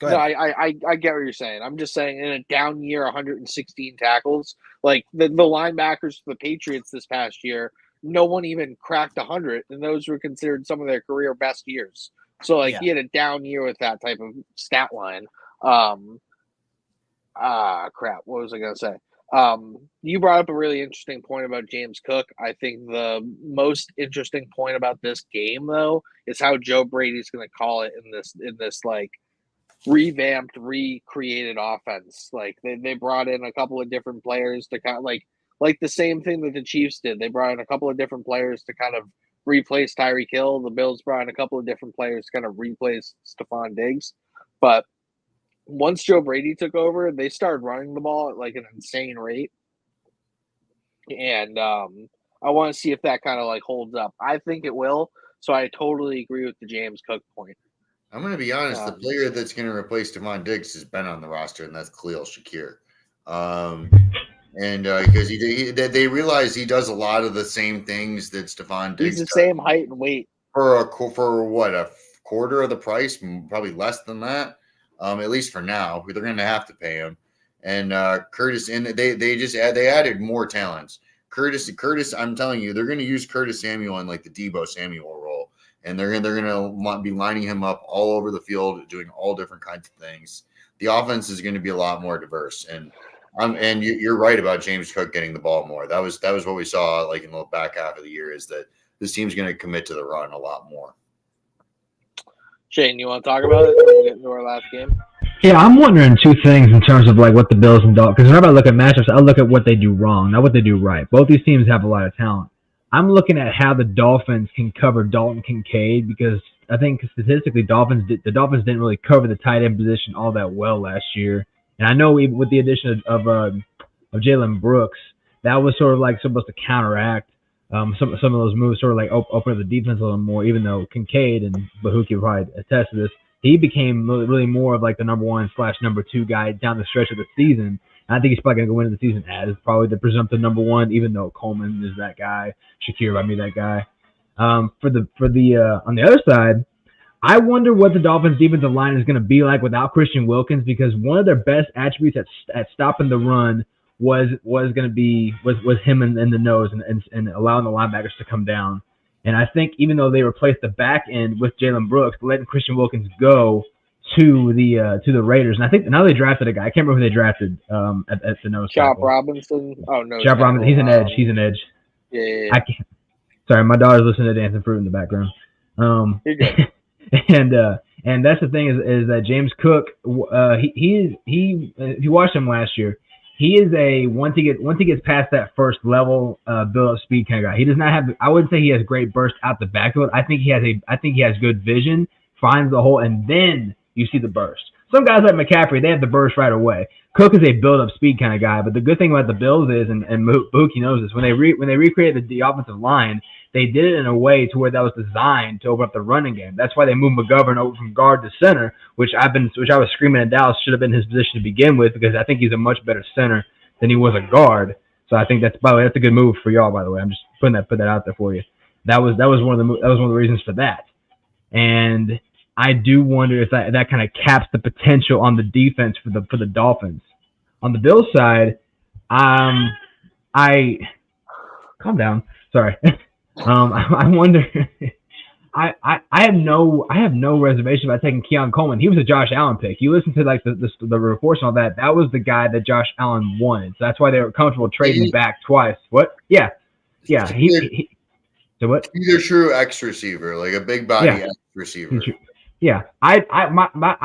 No, I get what you're saying. I'm just saying in a down year, 116 tackles. Like the linebackers for the Patriots this past year, no one even cracked 100, and those were considered some of their career best years. So he had a down year with that type of stat line. Crap. What was I gonna say? You brought up a really interesting point about James Cook. I think the most interesting point about this game, though, is how Joe Brady's going to call it in this like revamped, recreated offense. Like they brought in a couple of different players to kind of like the same thing that the Chiefs did. They brought in a couple of different players to kind of replace Tyreek Hill. The Bills brought in a couple of different players to kind of replace Stephon Diggs. But once Joe Brady took over, they started running the ball at like an insane rate. And I want to see if that kind of like holds up. I think it will. So I totally agree with the James Cook point. I'm going to be honest. The player that's going to replace Stephon Diggs has been on the roster, and that's Khalil Shakir. And because they realize he does a lot of the same things that Stephon Diggs does. He's the same height and weight. For what, a quarter of the price, probably less than that, at least for now. They're going to have to pay him. And Curtis, and they added more talents. Curtis, I'm telling you, they're going to use Curtis Samuel in like the Deebo Samuel role. And they're going to be lining him up all over the field, doing all different kinds of things. The offense is going to be a lot more diverse. And you're right about James Cook getting the ball more. That was what we saw like in the back half of the year, is that this team's going to commit to the run a lot more. Shane, you want to talk about it? We'll get into our last game. Yeah, I'm wondering two things in terms of like what the Bills and Dolphins. Because whenever I look at matchups, I look at what they do wrong, not what they do right. Both these teams have a lot of talent. I'm looking at how the Dolphins can cover Dalton Kincaid, because I think statistically, the Dolphins didn't really cover the tight end position all that well last year. And I know with the addition of Jalen Brooks, that was sort of like supposed to counteract some of those moves, sort of like open up the defense a little more. Even though Kincaid and Bahookie will probably attest to this, he became really more of like the number 1/number 2 guy down the stretch of the season. I think he's probably going to go into the season as probably the presumptive number 1, even though Coleman is that guy, Shakir might be that guy. On the other side, I wonder what the Dolphins' defensive line is going to be like without Christian Wilkins, because one of their best attributes at stopping the run was him in the nose and allowing the linebackers to come down. And I think even though they replaced the back end with Jalen Brooks, letting Christian Wilkins go to the Raiders, and I think now they drafted a guy. I can't remember who they drafted at the nose. Chop Robinson. Oh no, Chop Robinson. He's an edge. He's an edge. Yeah. I can't. Sorry, my daughter's listening to Dancing Fruit in the background. You're good. And that's the thing is that James Cook, he if you watched him last year, he is once he gets past that first level build up speed kind of guy. He does not have, I wouldn't say he has great burst out the backfield. I think he has good vision, finds the hole, and then you see the burst. Some guys like McCaffrey, they have the burst right away. Cook is a build up speed kind of guy, but the good thing about the Bills is, and Bahookie knows this, when they recreated the offensive line, they did it in a way to where that was designed to open up the running game. That's why they moved McGovern over from guard to center, which I was screaming in Dallas should have been his position to begin with, because I think he's a much better center than he was a guard. So I think that's a good move for y'all, by the way. I'm just put that out there for you. That was one of the reasons for that. And I do wonder if that kind of caps the potential on the defense for the Dolphins. On the Bills side, I calm down. Sorry. I I have no reservation about taking Keon Coleman. He was a Josh Allen pick. You listen to like the reports and all that. That was the guy that Josh Allen wanted. So that's why they were comfortable trading back twice. What? Yeah. He so what? He's a true X receiver, like a big body X receiver. Yeah, I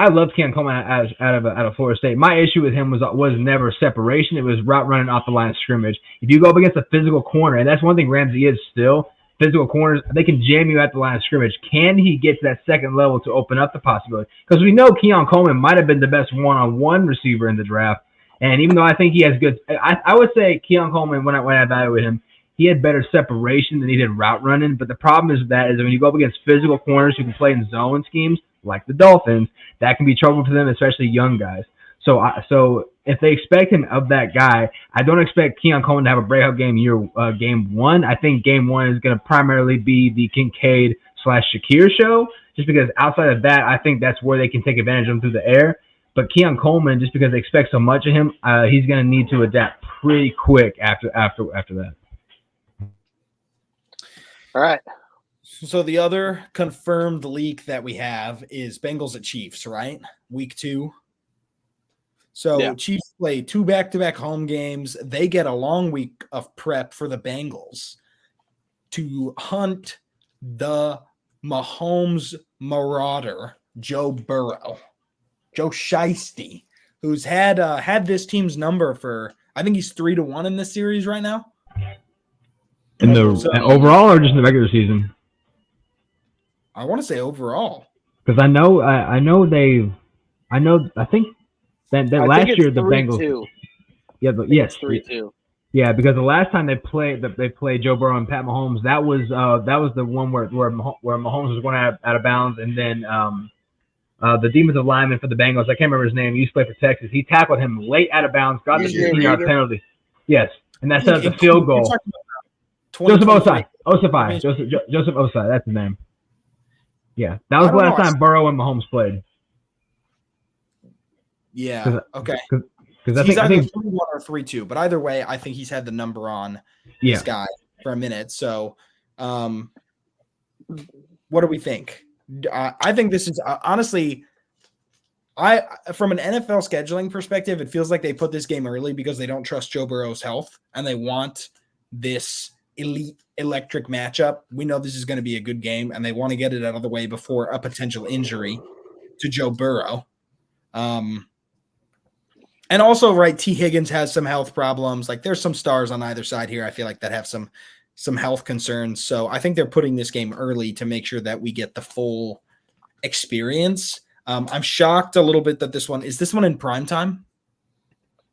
love Keon Coleman out of Florida State. My issue with him was never separation. It was route running off the line of scrimmage. If you go up against a physical corner, and that's one thing Ramsey is still, physical corners, they can jam you at the line of scrimmage. Can he get to that second level to open up the possibility? Because we know Keon Coleman might have been the best one-on-one receiver in the draft. And even though I think he has good – I would say Keon Coleman, when I evaluate him, he had better separation than he did route running. But the problem is when you go up against physical corners who can play in zone schemes like the Dolphins, that can be trouble for them, especially young guys. So if they expect him of that guy, I don't expect Keon Coleman to have a breakout game game one. I think game one is going to primarily be the Kincaid/Shakir show, just because outside of that, I think that's where they can take advantage of him through the air. But Keon Coleman, just because they expect so much of him, he's going to need to adapt pretty quick after that. All right. So the other confirmed leak that we have is Bengals at Chiefs, right? Week 2. So Chiefs play 2 back-to-back home games. They get a long week of prep for the Bengals to hunt the Mahomes marauder, Joe Burrow, Joe Shiesty, who's had this team's number for, I think he's 3-1 in this series right now. In the overall or just in the regular season? I want to say overall. Because I think that last year the Bengals. Yeah, but yes, 3-2. Yeah, because the last time they played Joe Burrow and Pat Mahomes, that was the one where Mahomes was going out of bounds, and then the defensive lineman for the Bengals, I can't remember his name, he used to play for Texas. He tackled him late out of bounds, got the 15-yard penalty. Yes, and that set up the field goal. Joseph Osai. Joseph Osai, that's his name. Yeah, that was the last time Burrow and Mahomes played. Yeah, okay. Because I think 3-1 or 3-2, but either way, I think he's had the number on this guy for a minute. So, what do we think? I think this is honestly, from an NFL scheduling perspective, it feels like they put this game early because they don't trust Joe Burrow's health and they want this elite electric matchup. We know this is going to be a good game and they want to get it out of the way before a potential injury to Joe Burrow. And also, right, T. Higgins has some health problems. Like, there's some stars on either side here, I feel like, that have some health concerns. So I think they're putting this game early to make sure that we get the full experience. I'm shocked a little bit that this one in prime time?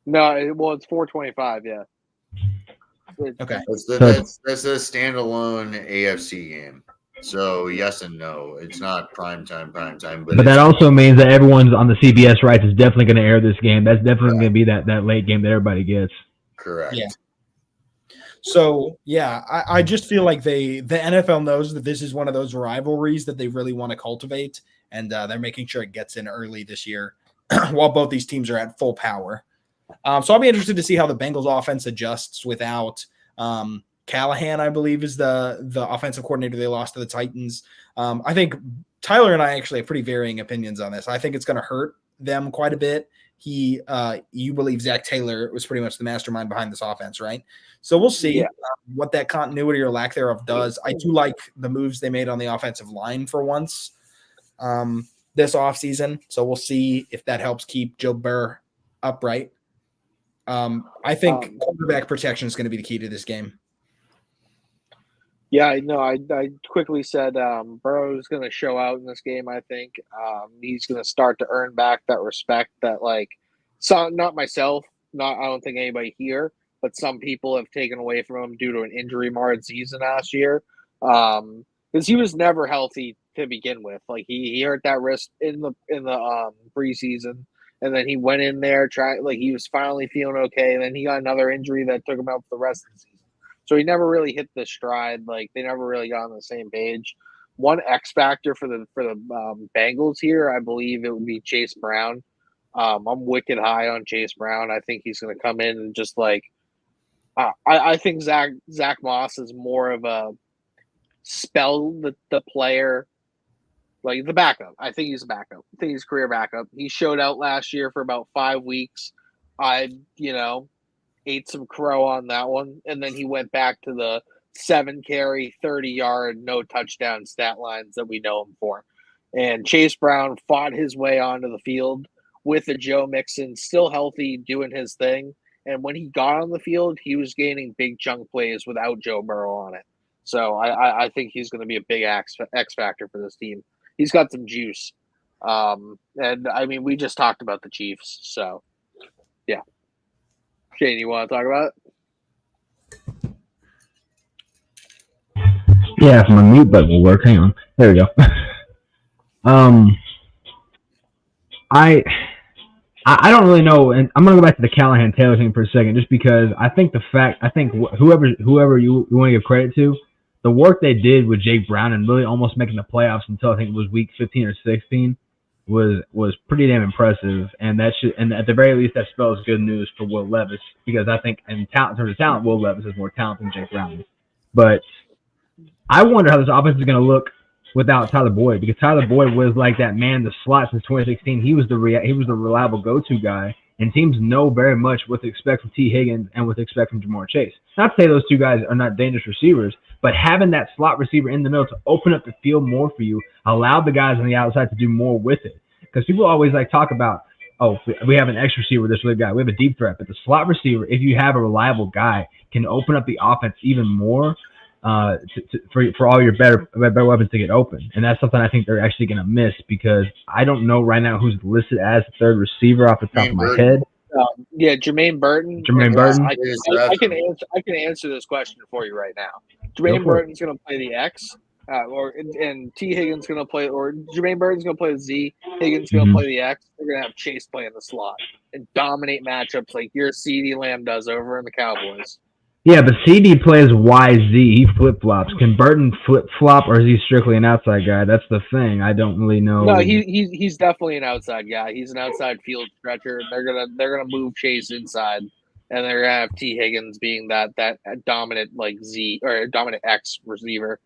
No, it's 4:25, yeah. Okay. That's a standalone AFC game. So yes and no, it's not prime time, but that also means that everyone's on the CBS rights is definitely going to air this game. That's definitely going to be that late game that everybody gets. Correct. Yeah. So yeah, I just feel like the NFL knows that this is one of those rivalries that they really want to cultivate, and they're making sure it gets in early this year, while both these teams are at full power. So I'll be interested to see how the Bengals offense adjusts without Callahan, I believe, is the offensive coordinator they lost to the Titans. I think Tyler and I actually have pretty varying opinions on this. I think it's going to hurt them quite a bit. You believe Zach Taylor was pretty much the mastermind behind this offense, right? So we'll see what that continuity or lack thereof does. I do like the moves they made on the offensive line for once this offseason. So we'll see if that helps keep Joe Burrow upright. I think quarterback protection is going to be the key to this game. Yeah, no, I quickly said Burrow's going to show out in this game, I think. He's going to start to earn back that respect that, not myself, I don't think anybody here, but some people have taken away from him due to an injury-marred season last year. Because he was never healthy to begin with. Like, he hurt that wrist in the preseason, and then he went in there, he was finally feeling okay, and then he got another injury that took him out for the rest of the season. So he never really hit the stride. Like, they never really got on the same page. One X factor for the Bengals here, I believe it would be Chase Brown. I'm wicked high on Chase Brown. I think he's going to come in and just I think Zach Moss is more of a spell the player Like the backup. I think he's a backup. I think he's a career backup. He showed out last year for about 5 weeks. I, ate some crow on that one. And then he went back to the 7 carry, 30-yard, no touchdown stat lines that we know him for. And Chase Brown fought his way onto the field with a Joe Mixon, still healthy, doing his thing. And when he got on the field, he was gaining big chunk plays without Joe Burrow on it. So I think he's going to be a big X factor for this team. He's got some juice. And I mean, we just talked about the Chiefs. So, yeah. Shane, you want to talk about it? Yeah, if my mute button will work. Hang on. There we go. I don't really know, and I'm gonna go back to the Callahan Taylor thing for a second, just because I think whoever you want to give credit to, the work they did with Jake Brown and really almost making the playoffs until I think it was week 15 or 16 was pretty damn impressive, and at the very least that spells good news for Will Levis, because I think in terms of talent, Will Levis is more talented than Jake Brown is. But I wonder how this offense is going to look without Tyler Boyd, because Tyler Boyd was like that man in the slot since 2016. He was the reliable go-to guy, and teams know very much what to expect from T. Higgins and what to expect from Jamar Chase. Not to say those two guys are not dangerous receivers, but having that slot receiver in the middle to open up the field more for you, allow the guys on the outside to do more with it. Because people always talk about, oh, we have an X receiver, this other guy. We have a deep threat, but the slot receiver, if you have a reliable guy, can open up the offense even more. For all your better weapons to get open, and that's something I think they're actually going to miss, because I don't know right now who's listed as the third receiver off the top of my head. Yeah, Jermaine Burton. I can answer this question for you right now. Jermaine Burton's going to play the X, and T. Higgins going to play, or Jermaine Burton's going to play the Z. Higgins going to play the X. They're going to have Chase play in the slot and dominate matchups like your CeeDee Lamb does over in the Cowboys. Yeah, but CD plays YZ. He flip-flops. Can Burton flip-flop, or is he strictly an outside guy? That's the thing. I don't really know. No, he's definitely an outside guy. He's an outside field stretcher. They're gonna move Chase inside, and they're gonna have T. Higgins being that dominant Z or dominant X receiver.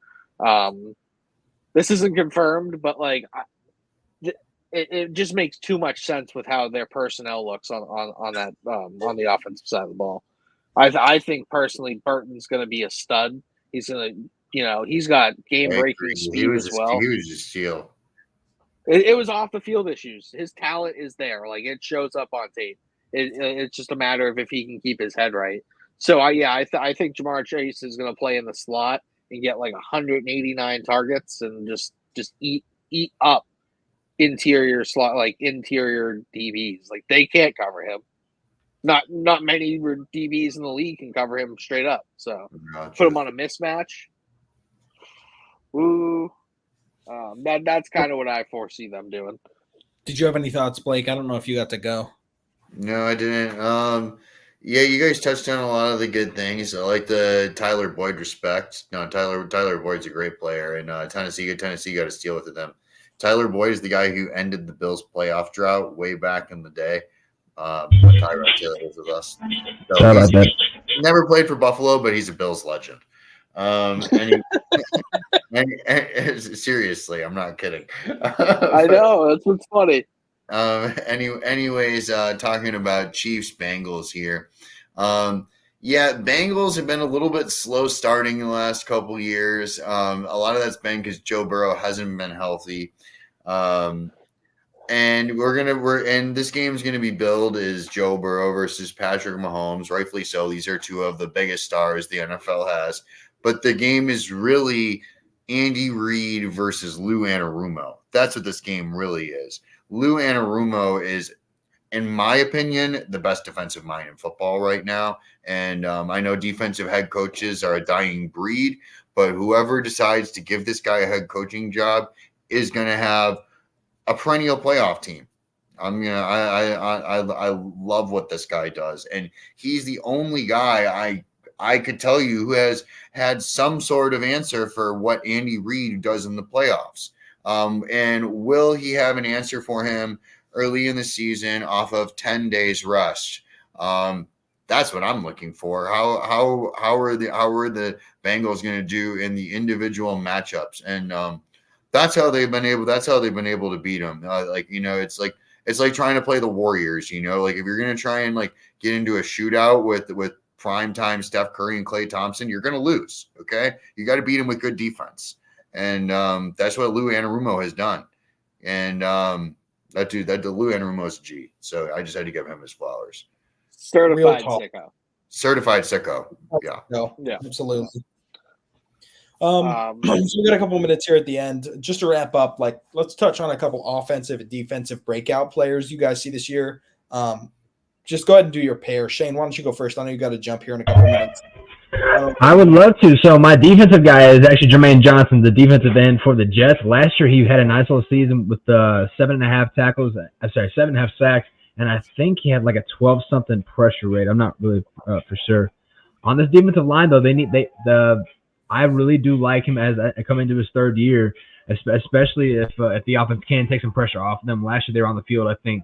This isn't confirmed, but it just makes too much sense with how their personnel looks on the offensive side of the ball. I think personally Burton's going to be a stud. He's going to, he's got game-breaking speed as well. He was a steal. It was off the field issues. His talent is there. It shows up on tape. It's just a matter of if he can keep his head right. So, I think Jamar Chase is going to play in the slot and get 189 targets and just eat up interior slot, interior DBs. They can't cover him. Not many DBs in the league can cover him straight up. So put him on a mismatch. Ooh, that's kind of what I foresee them doing. Did you have any thoughts, Blake? I don't know if you got to go. No, I didn't. Yeah, you guys touched on a lot of the good things. I like the Tyler Boyd respect. No, Tyler Boyd's a great player, and Tennessee got to steal with them. Tyler Boyd is the guy who ended the Bills' playoff drought way back in the day. When Tyrod Taylor was with us. So never played for Buffalo, but he's a Bills legend. Seriously, I'm not kidding. I know, that's what's funny. Anyways, talking about Chiefs Bengals here. Bengals have been a little bit slow starting in the last couple years. A lot of that's been because Joe Burrow hasn't been healthy. And this game's gonna be billed as Joe Burrow versus Patrick Mahomes, rightfully so. These are two of the biggest stars the NFL has. But the game is really Andy Reid versus Lou Anarumo. That's what this game really is. Lou Anarumo is, in my opinion, the best defensive mind in football right now. And I know defensive head coaches are a dying breed, but whoever decides to give this guy a head coaching job is going to have a perennial playoff team. I love what this guy does, and he's the only guy I could tell you who has had some sort of answer for what Andy Reid does in the playoffs. And will he have an answer for him early in the season off of 10 days rest? That's what I'm looking for. How are the Bengals going to do in the individual matchups? And That's how they've been able to beat them. It's like trying to play the Warriors. Like if you're gonna try and like get into a shootout with primetime Steph Curry and Klay Thompson, you're gonna lose. Okay, you got to beat them with good defense, and that's what Lou Anarumo has done. And the Lou Anarumo is a G. So I just had to give him his flowers. Certified sicko. Certified sicko. Yeah. No, Yeah. absolutely. So we got a couple minutes here at the end. Just to wrap up, like let's touch on a couple offensive and defensive breakout players you guys see this year. Just go ahead and do your pair. Shane, why don't you go first? I know you got to jump here in a couple minutes. I would love to. So my defensive guy is actually Jermaine Johnson, the defensive end for the Jets. Last year he had a nice little season with 7.5 sacks, and I think he had like a 12-something pressure rate. I'm not really for sure. On this defensive line though, I really do like him as coming into his third year, especially if the offense can take some pressure off them. Last year they were on the field. I think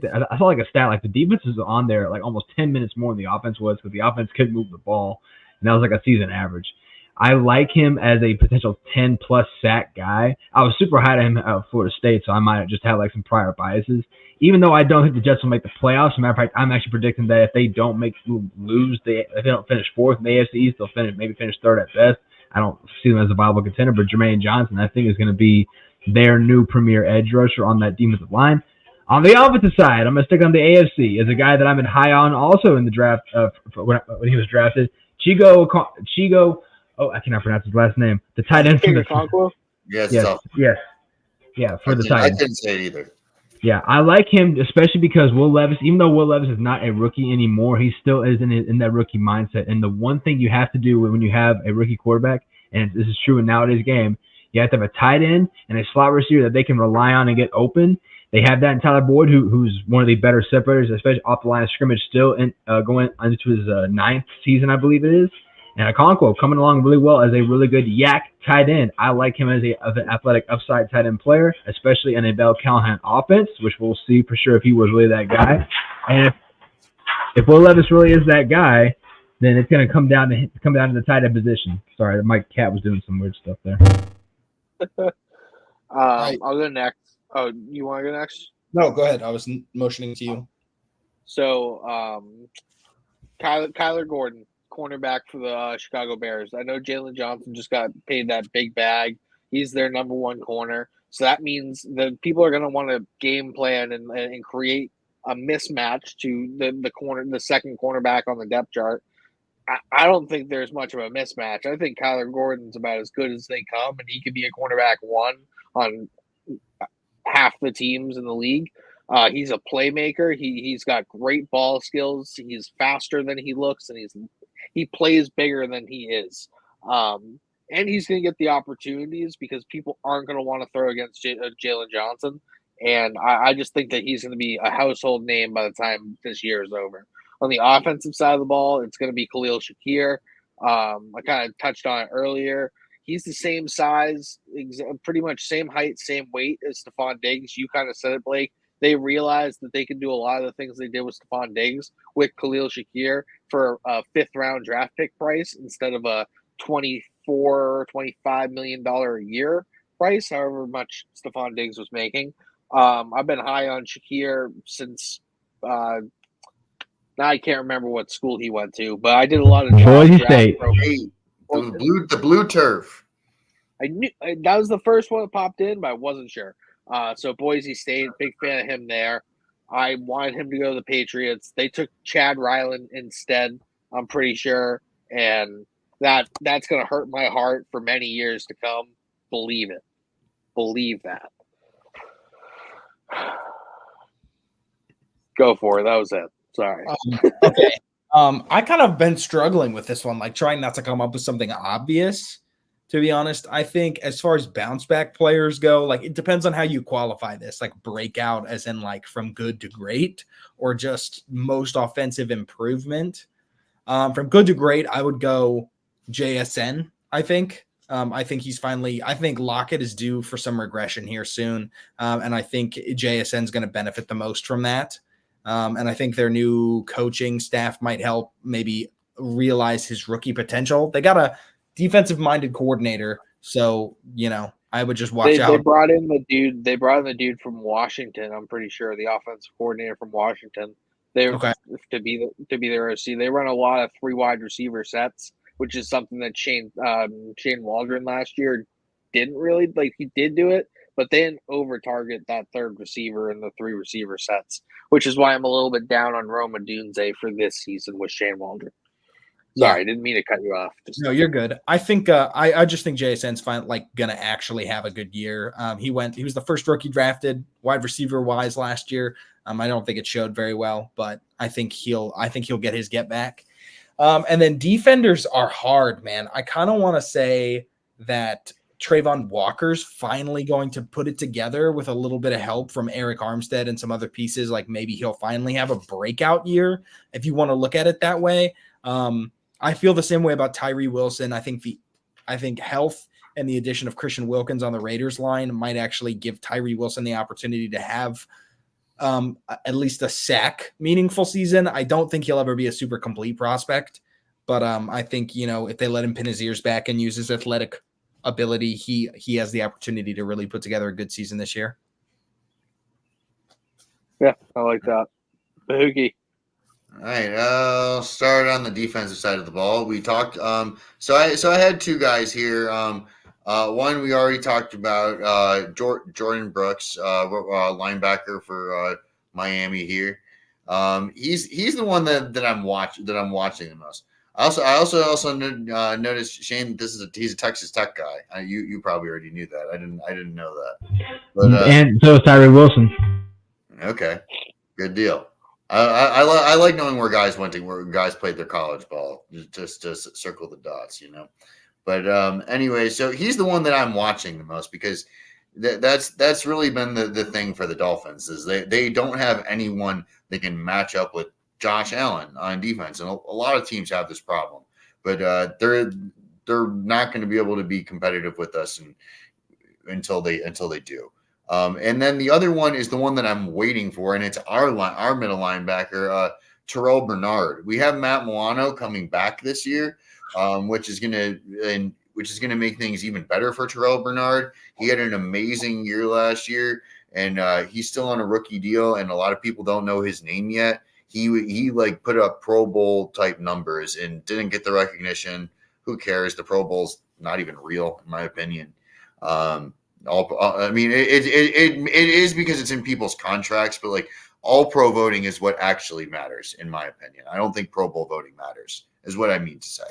that I saw like a stat like the defense was on there like almost 10 minutes more than the offense was because the offense couldn't move the ball, and that was like a season average. I like him as a potential 10-plus sack guy. I was super high to him at Florida State, so I might just have like some prior biases. Even though I don't think the Jets will make the playoffs, as a matter of fact, I'm actually predicting that if they don't if they don't finish fourth in the AFC East, they'll finish third at best. I don't see them as a viable contender, but Jermaine Johnson, I think, is going to be their new premier edge rusher on that defensive line. On the offensive side, I'm going to stick on the AFC as a guy that I've been high on also in the draft when he was drafted. Chigo. Oh, I cannot pronounce his last name. The tight end from the Conquo? Yes. Yeah, for the tight I end. couldn't say it either. Yeah, I like him, especially because Will Levis, even though Will Levis is not a rookie anymore, he still is in that rookie mindset. And the one thing you have to do when you have a rookie quarterback, and this is true in nowadays game, you have to have a tight end and a slot receiver that they can rely on and get open. They have that in Tyler Boyd, who's one of the better separators, especially off the line of scrimmage, still going into his ninth season, I believe it is. And Okonkwo coming along really well as a really good yak tight end. I like him as an athletic upside tight end player, especially in a Bill Callahan offense, which we'll see for sure if he was really that guy. And if Will Levis really is that guy, then it's going to come down to the tight end position. Sorry, my cat was doing some weird stuff there. I'll go next. Oh, you want to go next? No, go ahead. I was motioning to you. So, Kyler Gordon, cornerback for the Chicago Bears. I know Jalen Johnson just got paid that big bag. He's their number one corner. So that means that people are going to want to game plan and create a mismatch to the second cornerback on the depth chart. I don't think there's much of a mismatch. I think Kyler Gordon's about as good as they come, and he could be a cornerback one on half the teams in the league. He's a playmaker. He's got great ball skills. He's faster than he looks, and he plays bigger than he is. And he's going to get the opportunities because people aren't going to want to throw against Jalen Johnson. And I just think that he's going to be a household name by the time this year is over. On the offensive side of the ball, it's going to be Khalil Shakir. I kind of touched on it earlier. He's the same size, pretty much same height, same weight as Stephon Diggs. You kind of said it, Blake. They realized that they can do a lot of the things they did with Stephon Diggs with Khalil Shakir for a fifth-round draft pick price instead of a $24, $25 million a year price, however much Stephon Diggs was making. I've been high on Shakir since now I can't remember what school he went to, but I did a lot of Boise State. The blue turf. I knew that was the first one that popped in, but I wasn't sure. So Boise State, big fan of him there. I wanted him to go to the Patriots. They took Chad Ryland instead, I'm pretty sure, and that's going to hurt my heart for many years to come. Believe it. Believe that. Go for it. That was it. Sorry. Okay. I kind of been struggling with this one, like trying not to come up with something obvious, to be honest. I think as far as bounce back players go, like it depends on how you qualify this, like breakout as in like from good to great or just most offensive improvement. From good to great, I would go JSN, I think. I think Lockett is due for some regression here soon. And I think JSN is going to benefit the most from that. And I think their new coaching staff might help maybe realize his rookie potential. They got a defensive-minded coordinator, so, I would just watch They out. brought in the dude. They brought in the dude from Washington. I'm pretty sure the offensive coordinator from Washington. They Okay. to be their OC. They run a lot of 3 wide receiver sets, which is something that Shane Waldron last year didn't really like. He did do it, but they didn't over target that third receiver in the 3 receiver sets, which is why I'm a little bit down on Roma Dunze for this season with Shane Waldron. Sorry, I didn't mean to cut you off. No, you're good. I think I just think JSN's gonna actually have a good year. He was the first rookie drafted wide receiver wise last year. I don't think it showed very well, but I think he'll get his get back. And then defenders are hard, man. I kind of want to say that Trayvon Walker's finally going to put it together with a little bit of help from Eric Armstead and some other pieces. Like maybe he'll finally have a breakout year, if you want to look at it that way. I feel the same way about Tyree Wilson. I think health and the addition of Christian Wilkins on the Raiders line might actually give Tyree Wilson the opportunity to have at least a meaningful season. I don't think he'll ever be a super complete prospect, but I think, if they let him pin his ears back and use his athletic ability, he has the opportunity to really put together a good season this year. Yeah, I like that. Bahookie. All right, I'll start on the defensive side of the ball. We talked. So I had 2 guys here. One we already talked about. Jordan Brooks, linebacker for Miami here. He's the one that I'm watching the most. I also noticed Shane. He's a Texas Tech guy. You probably already knew that. I didn't know that. But, and so is Tyree Wilson. Okay, good deal. I like knowing where guys played their college ball, just to circle the dots, But anyway, so he's the one that I'm watching the most because that's really been the thing for the Dolphins is they don't have anyone that can match up with Josh Allen on defense, and a lot of teams have this problem. But they're not going to be able to be competitive with us until they do. And then the other one is the one that I'm waiting for, and it's our middle linebacker, Terrell Bernard. We have Matt Milano coming back this year, which is gonna make things even better for Terrell Bernard. He had an amazing year last year, and he's still on a rookie deal, and a lot of people don't know his name yet. He put up Pro Bowl type numbers and didn't get the recognition. Who cares? The Pro Bowl's not even real, in my opinion. It is because it's in people's contracts, but all pro voting is what actually matters, in my opinion. I don't think Pro Bowl voting matters, is what I mean to say.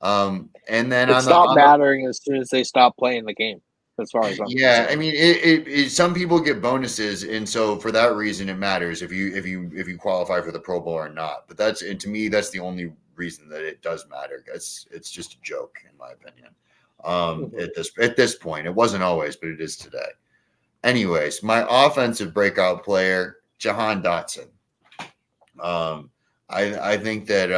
And then it stopped mattering as soon as they stopped playing the game. As far as I'm concerned. Some people get bonuses, and so for that reason, it matters if you qualify for the Pro Bowl or not. But to me, that's the only reason that it does matter. It's just a joke, in my opinion. At this point, it wasn't always, but it is today. Anyways, my offensive breakout player, Jahan Dotson. I think that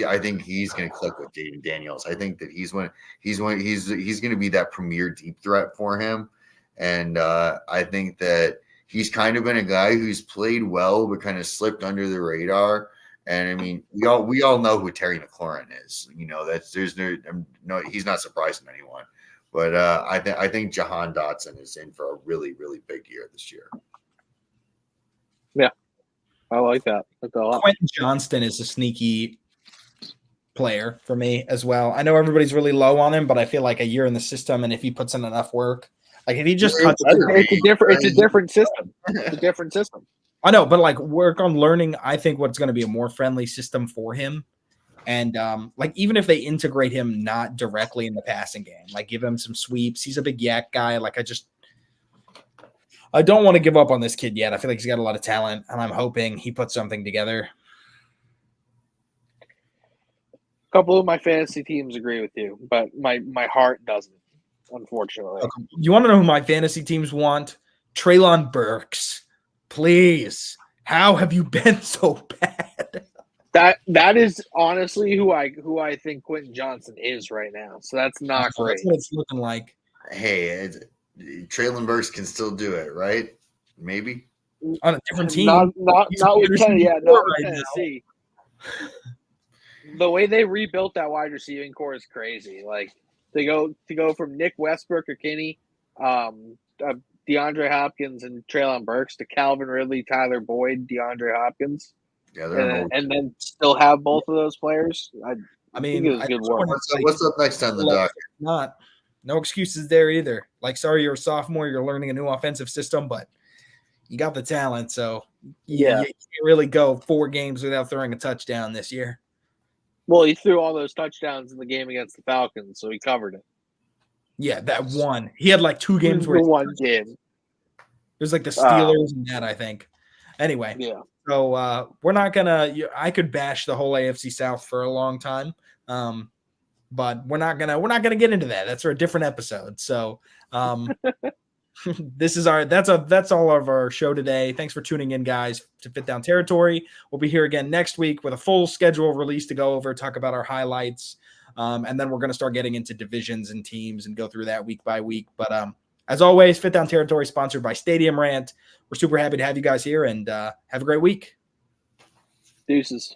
I think he's going to click with Jaden Daniels. I think that he's going to be that premier deep threat for him, and I think that he's kind of been a guy who's played well but kind of slipped under the radar. And we all know who Terry McLaurin is. He's not surprising anyone. But I think Jahan Dotson is in for a really, really big year this year. Yeah, I like that. That's a lot. Quentin Johnston is a sneaky player for me as well. I know everybody's really low on him, but I feel like a year in the system, and if he puts in enough work, if he just cuts, it's a different system. It's a different system. I know, but work on learning, I think what's going to be a more friendly system for him. And even if they integrate him not directly in the passing game, give him some sweeps. He's a big yak guy. I don't want to give up on this kid yet. I feel like he's got a lot of talent, and I'm hoping he puts something together. A couple of my fantasy teams agree with you, but my heart doesn't, unfortunately. Okay. You want to know who my fantasy teams want? Treylon Burks. Please. How have you been so bad? That is honestly who I think Quentin Johnston is right now. So that's not great. That's what it's looking like. Hey, Treylon Burks can still do it, right? Maybe on a different team. Not with Tennessee. Yeah, not with Tennessee. The way they rebuilt that wide receiving core is crazy. to go from Nick Westbrook or Kinney, DeAndre Hopkins and Treylon Burks to Calvin Ridley, Tyler Boyd, DeAndre Hopkins, Yeah, they're and then still have both of those players. I mean, think it was good work. What's up next on the docket? Not no excuses there either. Like, sorry, you're a sophomore, you're learning a new offensive system, but you got the talent, so you can't really go 4 games without throwing a touchdown this year. Well, he threw all those touchdowns in the game against the Falcons, so he covered it. Yeah, that one. He had like 2 games where the one game. There's like the Steelers and that, I think. Anyway, Yeah. So we're not gonna. I could bash the whole AFC South for a long time, but we're not gonna get into that. That's for a different episode. So this is that's all of our show today. Thanks for tuning in, guys, to Fit Down Territory. We'll be here again next week with a full schedule release to go over, talk about our highlights, and then we're gonna start getting into divisions and teams and go through that week by week. But as always, Fit Down Territory sponsored by Stadium Rant. We're super happy to have you guys here, and have a great week. Deuces.